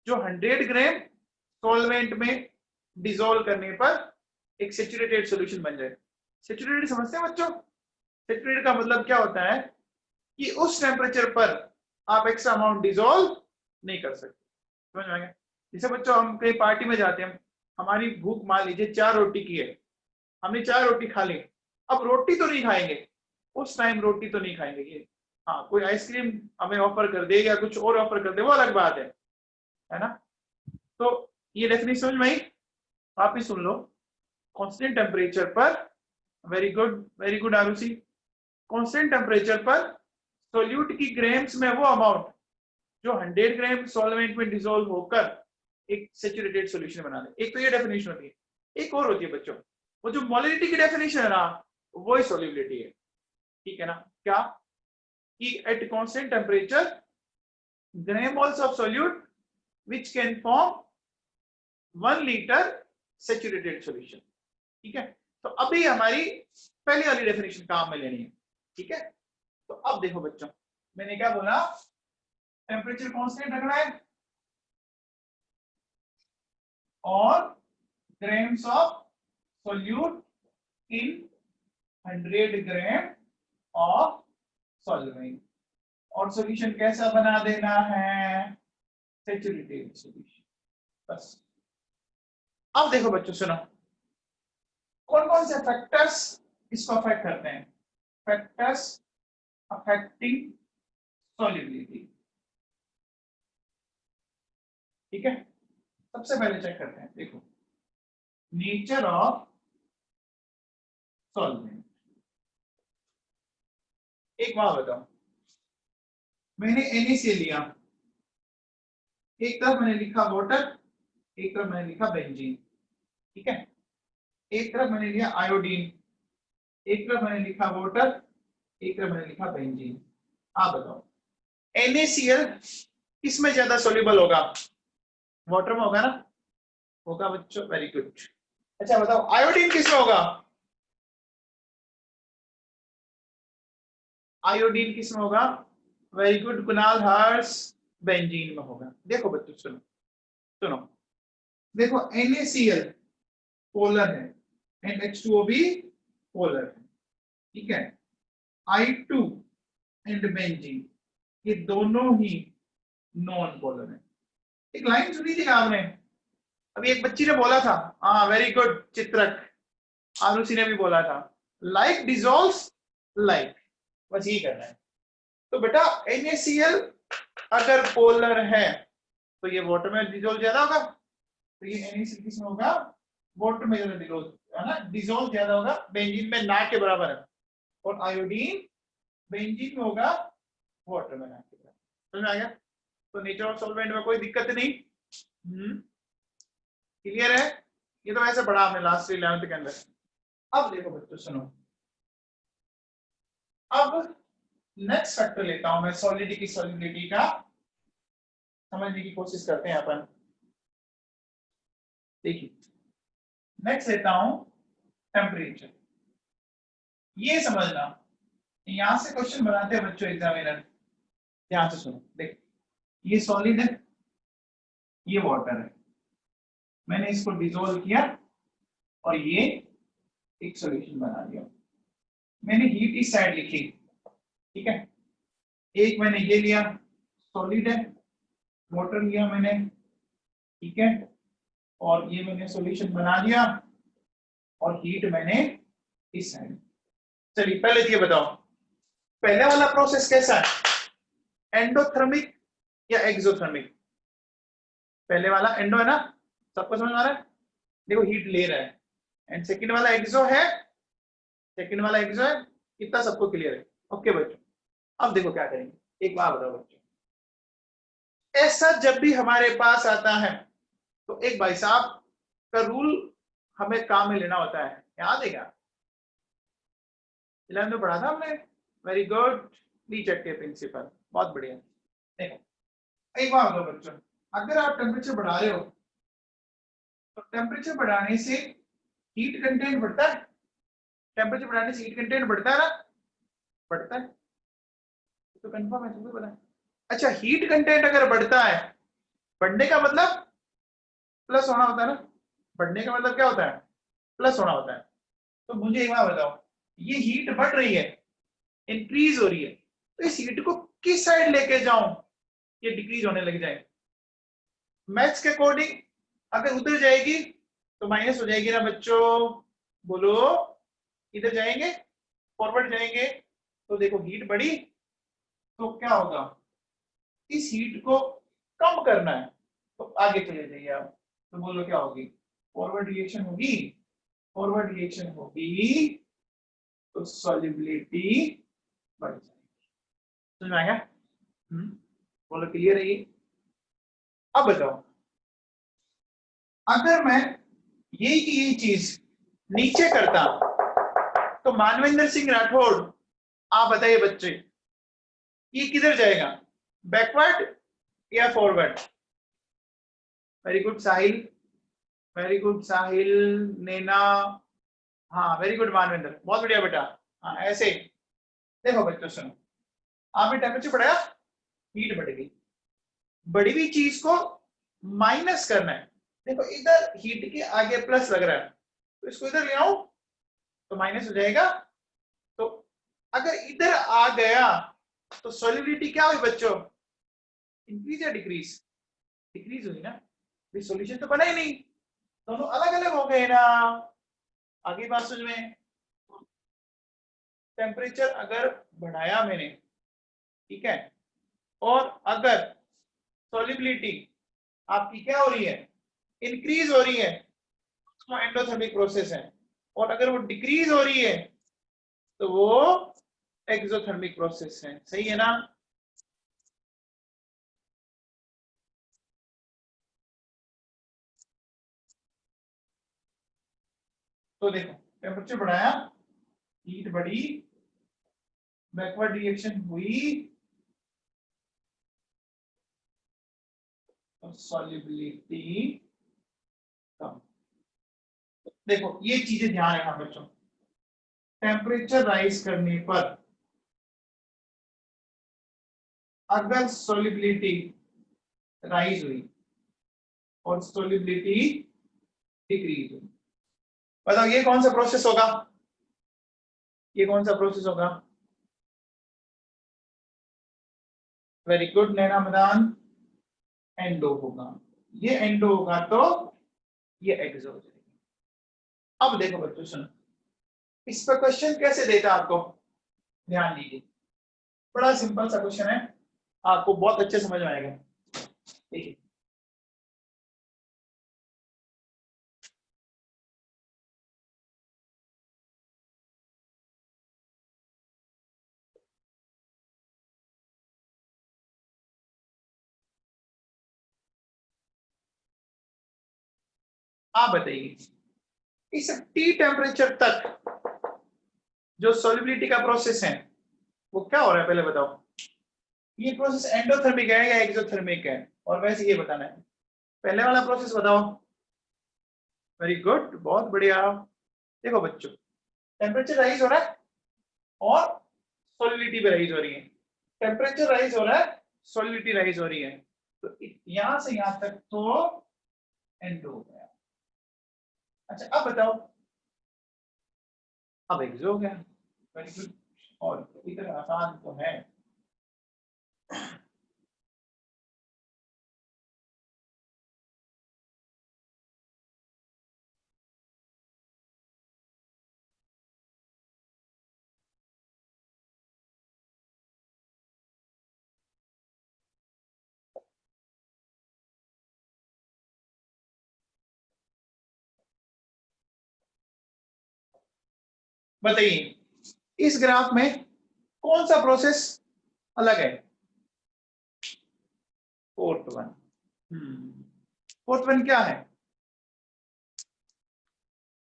जो 100 ग्राम सॉल्वेंट में डिसॉल्व करने पर एक सैचुरेटेड सॉल्यूशन बन जाए। सैचुरेटेड समझते हैं बच्चों? सैचुरेटेड का मतलब क्या होता है कि उस टेम्परेचर पर आप एक्स्ट्रा अमाउंट डिसॉल्व नहीं कर सकते। समझ में आ गया? जैसे बच्चों हम कहीं पार्टी में जाते हैं, हमारी भूख मान लीजिए 4 रोटी की है, हमने 4 रोटी खा ली, अब रोटी तो नहीं खाएंगे, उस टाइम रोटी तो नहीं खाएंगे ये, हाँ कोई आइसक्रीम हमें ऑफर कर दे या कुछ और ऑफर कर दे वो अलग बात है ना। तो ये डेफिनेशन समझ में आई? आप ही सुन लो, कांस्टेंट टेम्परेचर पर, very good Arushi, constant temperature पर सोल्यूट की ग्राम्स में वो अमाउंट जो 100 ग्राम सॉल्वेंट में डिसॉल्व होकर एक सैचुरेटेड सॉल्यूशन बना दे। एक तो ये डेफिनेशन होती है, एक और होती है बच्चों, वो जो मोलिडिटी की डेफिनेशन है ना, वो ही सॉल्युबिलिटी है, ठीक है ना। क्या कि at constant temperature gram moles of solute which can form 1 litre saturated solution, ठीक है। तो अभी हमारी पहली वाली डेफिनेशन काम में लेनी है, ठीक है। तो अब देखो बच्चों, मैंने क्या बोला, टेम्परेचर कांस्टेंट रखना है और grams of solute in 100 gram of solvent, और सॉल्यूशन कैसा बना देना है, सैचुरेटेड सॉल्यूशन, बस। अब देखो बच्चों सुनो, कौन कौन से फैक्टर्स इसको अफेक्ट करते हैं, फैक्टर्स अफेक्टिंग सॉल्युबिलिटी, ठीक है। सबसे पहले चेक करते हैं, देखो नेचर ऑफ सॉल्वेंट। एक बात बताओ, मैंने NaCl लिया, एक तरफ मैंने लिखा वाटर, एक तरफ मैंने लिखा बेंजीन, ठीक है। एक तरफ मैंने लिया आयोडीन, एक तरफ मैंने लिखा वाटर, एक तरफ मैंने लिखा बेंजीन। आप बताओ NaCl किसमें ज्यादा सोल्यूबल होगा? वाटर में होगा ना, होगा बच्चों, वेरी गुड। अच्छा बताओ आयोडीन किसमें होगा? आयोडीन किसमें होगा? वेरी गुड कुणाल, हर्ष, बेंजीन में होगा। देखो बच्चों सुनो सुनो, देखो NaCl पोलर है एंड H2O भी पोलर है, ठीक है। I2 एंड बेंजीन ये दोनों ही नॉन पोलर है। एक लाइन सुनी थी आपने, अभी एक बच्ची ने बोला था, हाँ वेरी गुड चित्रक, आरुषि ने भी बोला था, लाइक डिसॉल्व्स लाइक, बस यही करना है। तो बेटा NaCl अगर पोलर है तो ये वाटर में डिसॉल्व ज्यादा होगा, तो ये NaCl किसमें होगा? वाटर में ज्यादा डिसॉल्व है ना, डिसॉल्व ज्यादा होगा, बेंजीन में ना के बराबर है, और आयोडीन बेंजीन में होगा, वाटर में ना के बराबर। समझ में आ गया? तो नेचर ऑफ सॉल्वेंट में कोई दिक्कत नहीं, क्लियर है? ये तो वैसे पढ़ा हमने लास्ट 11th के अंदर। अब देखो बच्चों सुनो, अब नेक्स्ट फैक्टर लेता हूं मैं, सॉलिडिटी की सॉल्युबिलिटी का समझने की कोशिश करते हैं अपन। देखिए नेक्स्ट लेता हूं टेम्परेचर। ये समझना, यहां से क्वेश्चन बनाते हैं बच्चों एग्जामिनर, ध्यान से सुनो। देख ये सॉलिड है, ये वाटर है, मैंने इसको डिसॉल्व किया और ये एक सॉल्यूशन बना दिया। मैंने हीट इस साइड लिखी, ठीक है। एक मैंने ये लिया, सॉलिड है, वाटर लिया मैंने, ठीक है, और ये मैंने सॉल्यूशन बना लिया, और हीट मैंने इस साइड। चलिए पहले ये बताओ, पहले वाला प्रोसेस कैसा है, एंडोथर्मिक या एक्सोथर्मिक? पहले वाला एंडो है ना, सबको समझ में आ रहा है, देखो हीट ले रहा है। एंड सेकंड वाला एक्सो है, सेकंड वाला एक्सो है, कितना सबको क्लियर है? ओके बच्चों, अब देखो क्या करेंगे, एक बात बताओ बच्चों, ऐसा जब भी हमारे पास आता है तो एक भाई साहब का रूल हमें काम में लेना होता है, याद है क्या? 11 में पढ़ा था हमने, वेरी गुड, टीचर के प्रिंसिपल, बहुत बढ़िया। देखो एक बात बताओ बच्चों, अगर आप टेम्परेचर बढ़ा रहे हो तो टेम्परेचर बढ़ाने से हीट कंटेंट बढ़ता है, टेम्परेचर बढ़ाने से हीट कंटेंट बढ़ता है ना, बढ़ता है, तो कंफर्म है, तुम्हें पता है। अच्छा, हीट कंटेंट अगर बढ़ता है, बढ़ने का मतलब प्लस होना होता है ना, बढ़ने का मतलब क्या होता है, प्लस होना होता है। तो मुझे एक बात बताओ, ये हीट बढ़ रही है, इंक्रीज हो रही है, तो इस हीट को किस साइड लेके जाऊं ये डिक्रीज होने लग जाए? मैथ्स के अकॉर्डिंग अगर उधर जाएगी तो माइनस हो जाएगी ना बच्चों, बोलो, इधर जाएंगे, फॉरवर्ड जाएंगे, तो देखो हीट बढ़ी, तो क्या होगा, इस हीट को कम करना है, तो आगे चले जाइए आप, तो बोलो क्या होगी, फॉरवर्ड रिएक्शन होगी, फॉरवर्ड रिएक्शन होगी तो सॉल्युबिलिटी बढ़ जाएगी। समझ में आएगा? बोलो क्लियर है ये? अब बताओ, अगर मैं यही की यही चीज नीचे करता तो मानवेंद्र सिंह राठौड़, आप बताइए बच्चे, ये किधर जाएगा, बैकवर्ड या फॉरवर्ड? वेरी गुड साहिल, वेरी गुड साहिल, नैना, हाँ वेरी गुड मानवेंद्र, बहुत बढ़िया बेटा। हाँ ऐसे ही। देखो बच्चों सुनो, आपने टेम्परेचर बढ़ाया, हीट बढ़ गई, बढ़ी हुई चीज को माइनस करना है, देखो इधर हीट के आगे प्लस लग रहा है, तो इसको इधर ले आओ तो माइनस हो जाएगा, तो अगर इधर आ गया तो सॉल्युबिलिटी क्या हुई बच्चों, इंक्रीज या डिक्रीज? डिक्रीज हुई ना, सॉल्यूशन तो बना ही नहीं, दोनों अलग अलग हो गए ना। आगे बात समझ में, टेम्परेचर अगर बढ़ाया मैंने, ठीक है, और अगर सॉल्युबिलिटी आपकी क्या हो रही है, इंक्रीज हो रही है, तो एंडोथर्मिक प्रोसेस है, और अगर वो डिक्रीज हो रही है तो वो एक्सोथर्मिक प्रोसेस है, सही है ना? तो देखो टेम्परेचर बढ़ाया, हीट बढ़ी, बैकवर्ड रिएक्शन हुई, और सॉल्युबिलिटी कम। देखो ये चीजें ध्यान रखना बच्चों, टेम्परेचर राइज करने पर अगर सॉल्युबिलिटी राइज हुई और सॉल्युबिलिटी डिक्रीज हुई, बताओ ये कौन सा प्रोसेस होगा, ये कौन सा प्रोसेस होगा? वेरी गुड नैना मैदान, एंडो होगा, ये एंडो होगा तो ये एक्सो हो जाएगा। अब देखो बच्चों सुनो, इस पर क्वेश्चन कैसे देता है आपको, ध्यान दीजिए, बड़ा सिंपल सा क्वेश्चन है, आपको बहुत अच्छे समझ में आएगा। देखिए आप बताइए, इस टी टेम्परेचर तक जो सॉल्युबिलिटी का प्रोसेस है वो क्या हो रहा है, पहले बताओ, ये प्रोसेस एंडोथर्मिक है या एक्सोथर्मिक है, और वैसे ये बताना है, पहले वाला प्रोसेस बताओ। वेरी गुड, बहुत बढ़िया। देखो बच्चों, टेम्परेचर राइज हो रहा है और सॉल्युबिलिटी भी राइज हो रही है, टेम्परेचर राइज हो रहा है, सॉल्युबिलिटी राइज हो रही है, तो यहां से यहां तक तो एंडो हो गया। अच्छा अब बताओ, अब एक्सो हो गया, वेरी गुड। और इधर आसान तो है। बताइए इस ग्राफ में कौन सा प्रोसेस अलग है? Fourth one. फोर्थ वन क्या है?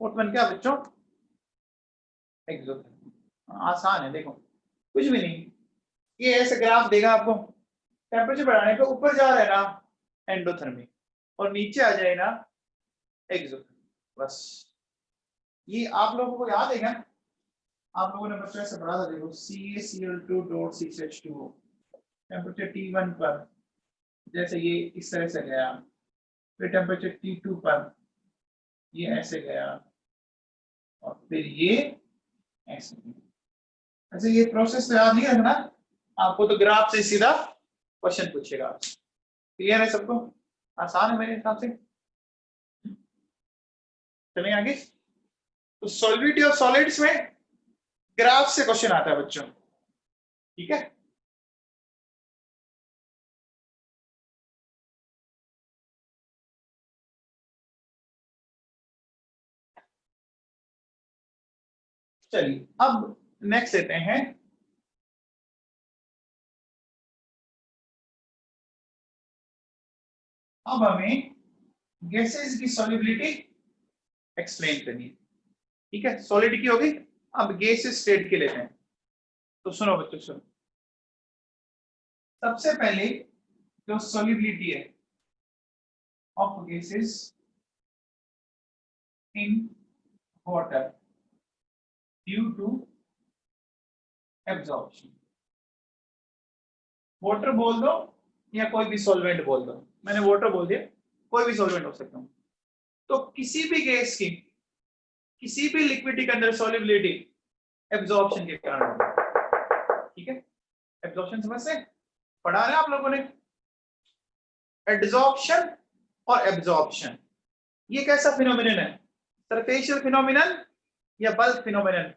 फोर्थ वन क्या बच्चों? एक्सोथर्मी। आसान है, देखो कुछ भी नहीं, ये ऐसे ग्राफ देगा आपको, टेम्परेचर बढ़ाने पे ऊपर जा रहा है ना एंडोथर्मी, और नीचे आ जाए ना एक्सोथर्मी। बस ये आप लोगों को याद है क्या? आप लोगों ने बच्चों ऐसे पढ़ा था, देखो CaCl2.6H2O टेम्परेचर T1 पर जैसे ये इस तरह से गया, फिर टेम्परेचर T2 पर ये ऐसे गया, और फिर ये ऐसे गया। ऐसे ये प्रोसेस तो याद नहीं रखना आपको, तो ग्राफ से सीधा क्वेश्चन पूछेगा। क्लियर है सबको? आसान है मेरे हिसाब से। चलें आगे। तो सॉलिबिलिटी ऑफ सॉलिड्स में ग्राफ से क्वेश्चन आता है बच्चों, ठीक है? चलिए अब नेक्स्ट लेते हैं। अब हमें गैसेस की सॉलिबिलिटी एक्सप्लेन करनी है, ठीक है? सॉलिड की होगी, अब गैसेस स्टेट के लेते हैं। तो सुनो बच्चों सुनो, सबसे पहले जो सॉलिबिलिटी है of gases in water due to absorption. Water बोल दो या कोई भी सॉल्वेंट बोल दो, मैंने वाटर बोल दिया, कोई भी सॉल्वेंट हो सकता हूं। तो किसी भी गैस की किसी भी लिक्विड के अंदर सॉलिबिलिटी एब्जॉर्प्शन के कारण होगी, ठीक है? एब्जॉर्प्शन समझ से पढ़ा है आप लोगों ने? एड्सॉर्प्शन और एब्जॉर्प्शन ये कैसा फिनोमिनन है? सरफेशियल फिनोमिनन या बल्क फिनोमिनन?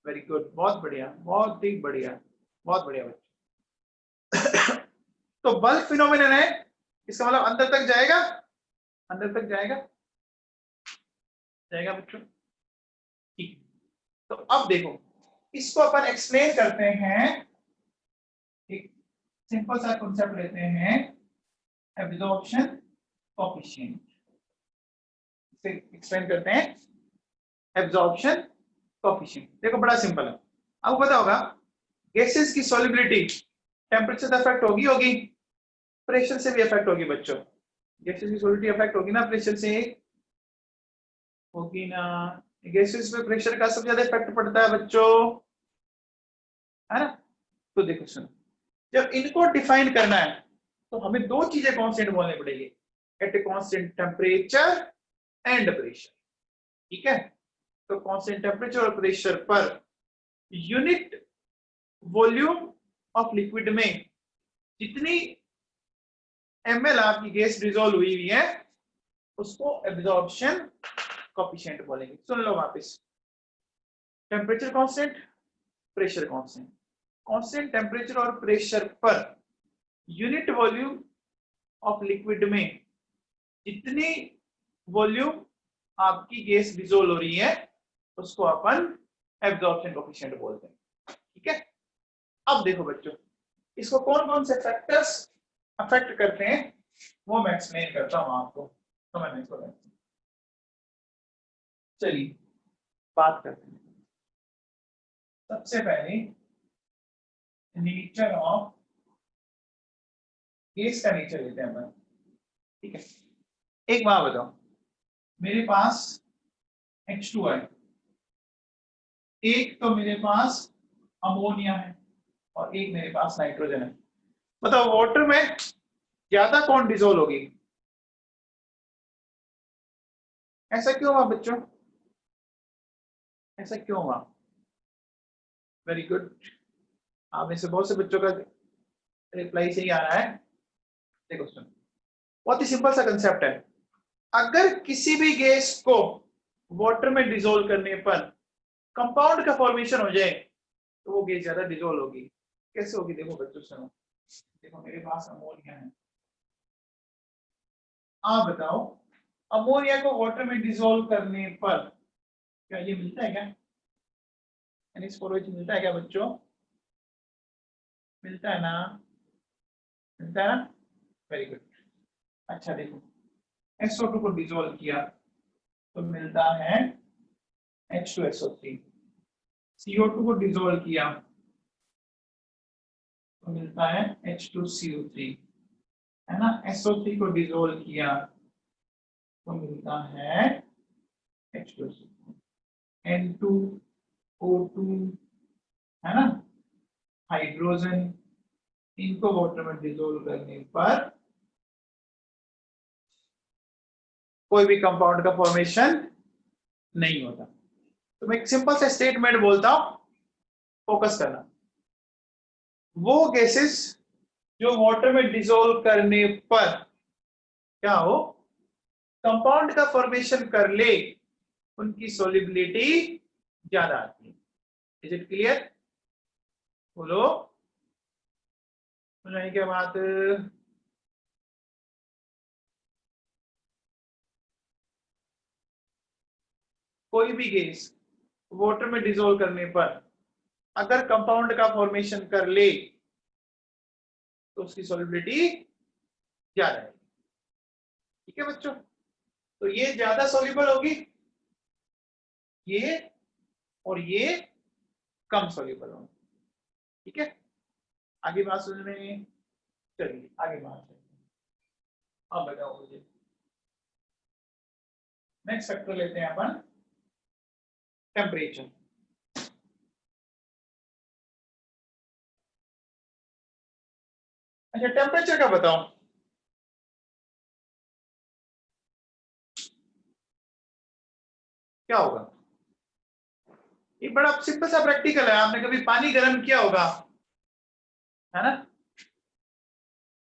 वेरी गुड, बहुत बढ़िया, बहुत ही बढ़िया, बहुत बढ़िया बच्चे। तो बल्क फिनोमिनन है, इसका मतलब अंदर तक जाएगा, अंदर तक जाएगा, जाएगा बच्चों, ठीक। तो अब देखो इसको अपन एक्सप्लेन करते हैं, एक सिंपल सा कॉन्सेप्ट लेते हैं, एब्जॉर्प्शन कोएफिशिएंट। इसे एक्सप्लेन करते हैं एब्जॉर्प्शन कोएफिशिएंट। देखो बड़ा सिंपल है, आपको पता होगा गैसेस की सॉलिबिलिटी टेम्परेचर से अफेक्ट होगी, प्रेशर से भी अफेक्ट होगी बच्चों। गैसेस की सॉलिबिलिटी अफेक्ट होगी ना प्रेशर से, होगी ना? गैसेस पे प्रेशर का सबसे ज्यादा इफेक्ट पड़ता है बच्चों, है ना? तो देखो सुनो, जब इनको डिफाइन करना है तो हमें दो चीजें कांस्टेंट बोलनी पड़ेगी, at a constant temperature and pressure, ठीक है? तो कांस्टेंट टेम्परेचर और प्रेशर पर यूनिट वॉल्यूम ऑफ लिक्विड में जितनी ml आपकी गैस डिसॉल्व हुई है उसको एब्जॉर्प्शन कोएफिशिएंट बोलेंगे। सुन लो वापस, temperature constant, pressure constant. Constant temperature और प्रेशर पर यूनिट वॉल्यूम ऑफ लिक्विड में जितनी वॉल्यूम आपकी गैस डिसॉल्व हो रही है उसको अपन एब्जॉर्प्शन कोएफिशिएंट बोलते हैं, ठीक है? अब देखो बच्चों, इसको कौन कौन से फैक्टर्स अफेक्ट करते हैं वो मैं एक्सप्लेन करता हूं आपको, समझने को। चलिए बात करते हैं। सबसे पहले नेचर ऑफ गैस का नेचर लेते हैं अपन, ठीक है? एक बात बताओ, मेरे पास H2 है, एक तो मेरे पास अमोनिया है और एक मेरे पास नाइट्रोजन है। बताओ वाटर में ज्यादा कौन डिसॉल्व होगी? ऐसा क्यों हुआ बच्चों? ऐसा क्यों हुआ? Very good. आप में से बहुत से बच्चों का रिप्लाई सही आ रहा है। देखो सुन, बहुत ही सिंपल सा कंसेप्ट है। अगर किसी भी गैस को वाटर में डिसोल्व करने पर कंपाउंड का फॉर्मेशन हो जाए तो वो गैस ज्यादा डिसोल्व होगी। कैसे होगी? देखो बच्चों सुनो, देखो मेरे पास अमोनिया है, आप बताओ अमोनिया को वाटर में डिसोल्व करने पर क्या ये मिलता है क्या? NH4OH मिलता है क्या बच्चों? मिलता है ना? मिलता है ना? Very good. अच्छा देखो, SO2 को डिसोल्व किया तो मिलता है H2SO3। CO2 को डिसोल्व किया तो मिलता है H2CO3, है ना? SO3 को डिसोल्व किया तो मिलता है H2SO4, N2O2, है ना? हाइड्रोजन, इनको वाटर में डिसोल्व करने पर कोई भी कंपाउंड का फॉर्मेशन नहीं होता। तो मैं एक सिंपल सा स्टेटमेंट बोलता हूं, फोकस करना। वो गैसेस जो वाटर में डिसोल्व करने पर क्या हो, कंपाउंड का फॉर्मेशन कर ले, उनकी सोलिबिलिटी ज्यादा आती है। Is it clear? बोलो, सुनाई क्या बात? कोई भी गैस वाटर में डिसोल्व करने पर अगर कंपाउंड का फॉर्मेशन कर ले तो उसकी सोलिबिलिटी ज्यादा है। ठीक है बच्चों? तो ये ज्यादा सोल्यूबल होगी, ये और ये कम सोल्यूबल होगी। ठीक है, आगे बात समझ में? चलिए आगे बात करते हैं। अब बताओ मुझे, नेक्स्ट फैक्टर लेते हैं अपन, टेम्परेचर। अच्छा, टेम्परेचर का बताओ। क्या होगा? ये बड़ा सिंपल सा प्रैक्टिकल है। आपने कभी पानी गर्म किया होगा, है ना?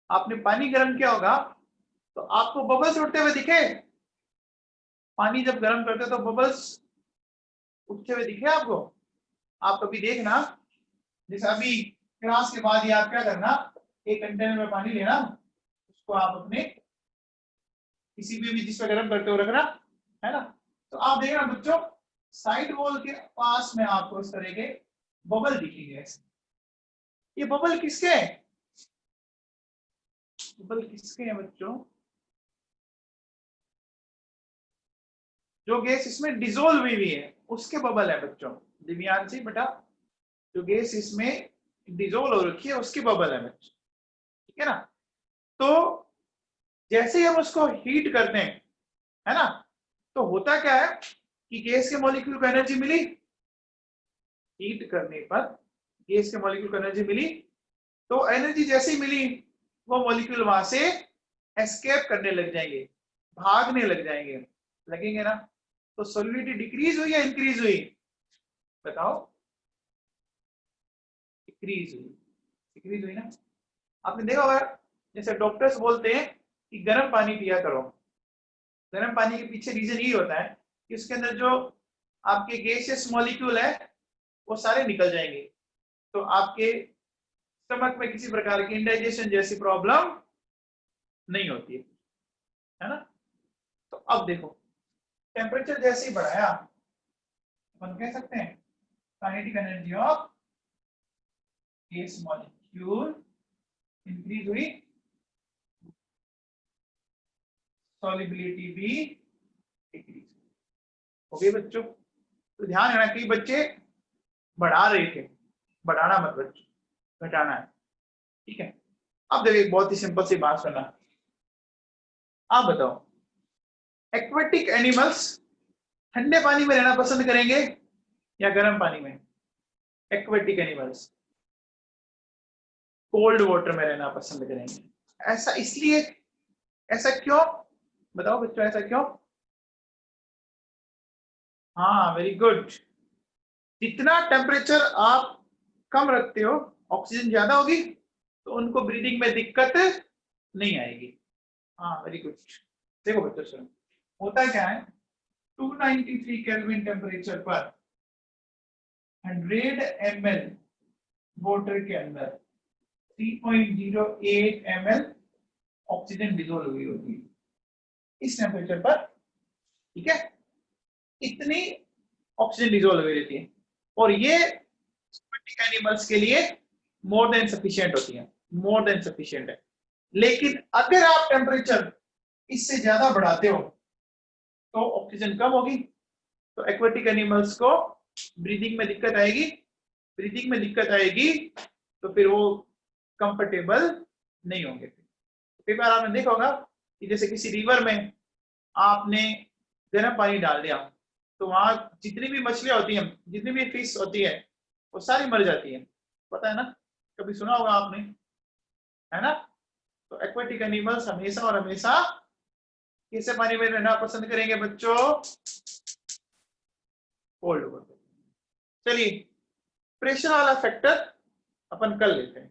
आपने पानी गर्म किया होगा तो आपको बबल्स उठते हुए दिखे? पानी जब गर्म करते हो तो बबल्स उठते हुए दिखे आपको? आप कभी देखना, जैसे अभी क्लास के बाद ही आप क्या करना, एक कंटेनर में पानी लेना, उसको आप अपने किसी भी जिस पर गर्म करते हो रखना, है ना? तो आप देखना बच्चों, साइड वॉल के पास में आपको इस तरह के बबल दिखेंगे। ये बबल किसके हैं? बबल किसके हैं बच्चों? जो गैस इसमें डिसोल्व हुई है उसके बबल है बच्चों। दिव्यांशी बेटा, जो गैस इसमें डिसोल्व हो रखी है उसकी बबल है बच्चों। ठीक है ना? तो जैसे ही हम उसको हीट करते हैं, है ना, तो होता क्या है कि गैस के मॉलिक्यूल को एनर्जी मिली, हीट करने पर गैस के मॉलिक्यूल को एनर्जी मिली, तो एनर्जी जैसे ही मिली वो मॉलिक्यूल वहां से एस्केप करने लग जाएंगे, भागने लग जाएंगे, लगेंगे ना? तो सॉलिडिटी डिक्रीज हुई या इंक्रीज हुई? बताओ। डिक्रीज हुई। डिक्रीज हुई ना? आपने देखा होगा, जैसे डॉक्टर्स बोलते हैं कि गर्म पानी पिया करो। गर्म पानी के पीछे रीजन ये होता है कि उसके अंदर जो आपके गैसियस मॉलिक्यूल है वो सारे निकल जाएंगे, तो आपके स्टमक में किसी प्रकार की इंडाइजेशन जैसी प्रॉब्लम नहीं होती है ना? तो अब देखो, टेम्परेचर जैसे ही बढ़ाया, अपन कह सकते हैं kinetic energy of gas molecule increase हुई, सॉलिबिलिटी भी डिक्रीज हो गई बच्चों। तो ध्यान रखना, कई बच्चे बढ़ा रहे थे, बढ़ाना मत बच्चों, घटाना है। ठीक है? अब देखिए एक बहुत ही सिंपल सी बात सुनना, आप बताओ एक्वेटिक एनिमल्स ठंडे पानी में रहना पसंद करेंगे या गर्म पानी में? एक्वेटिक एनिमल्स कोल्ड वाटर में रहना पसंद करेंगे। ऐसा इसलिए, ऐसा क्यों? बताओ बच्चों, ऐसा क्यों? हाँ वेरी गुड। जितना टेम्परेचर आप कम रखते हो, ऑक्सीजन ज्यादा होगी, तो उनको ब्रीदिंग में दिक्कत नहीं आएगी। हाँ वेरी गुड। देखो बच्चों सुनो, होता क्या है, 293 केल्विन टेम्परेचर पर 100 ml वाटर के अंदर 3.08 ml ऑक्सीजन डिसॉल्व हुई होती है इस टेम्परेचर पर, ठीक है, इतनी ऑक्सीजन डिसॉल्व हुई रहती है, और ये एनिमल्स के लिए मोर देन सफिशिएंट होती है, मोर देन सफिशिएंट है। लेकिन अगर आप टेम्परेचर इससे ज्यादा बढ़ाते हो तो ऑक्सीजन कम होगी, तो एक्वेटिक एनिमल्स को ब्रीदिंग में दिक्कत आएगी, ब्रीदिंग में दिक्कत आएगी तो फिर वो कंफर्टेबल नहीं होंगे। कई बार आपने देखा होगा कि जैसे किसी रिवर में आपने गर्म पानी डाल दिया, तो वहां जितनी भी मछलियां होती हैं, जितनी भी फिश होती है, वो सारी मर जाती है, पता है ना, कभी सुना होगा आपने, है ना। तो एक्वेटिक एनिमल्स हमेशा और हमेशा कैसे पानी में रहना पसंद करेंगे बच्चों, कोल्ड वाटर। चलिए प्रेशर वाला फैक्टर अपन कर लेते हैं।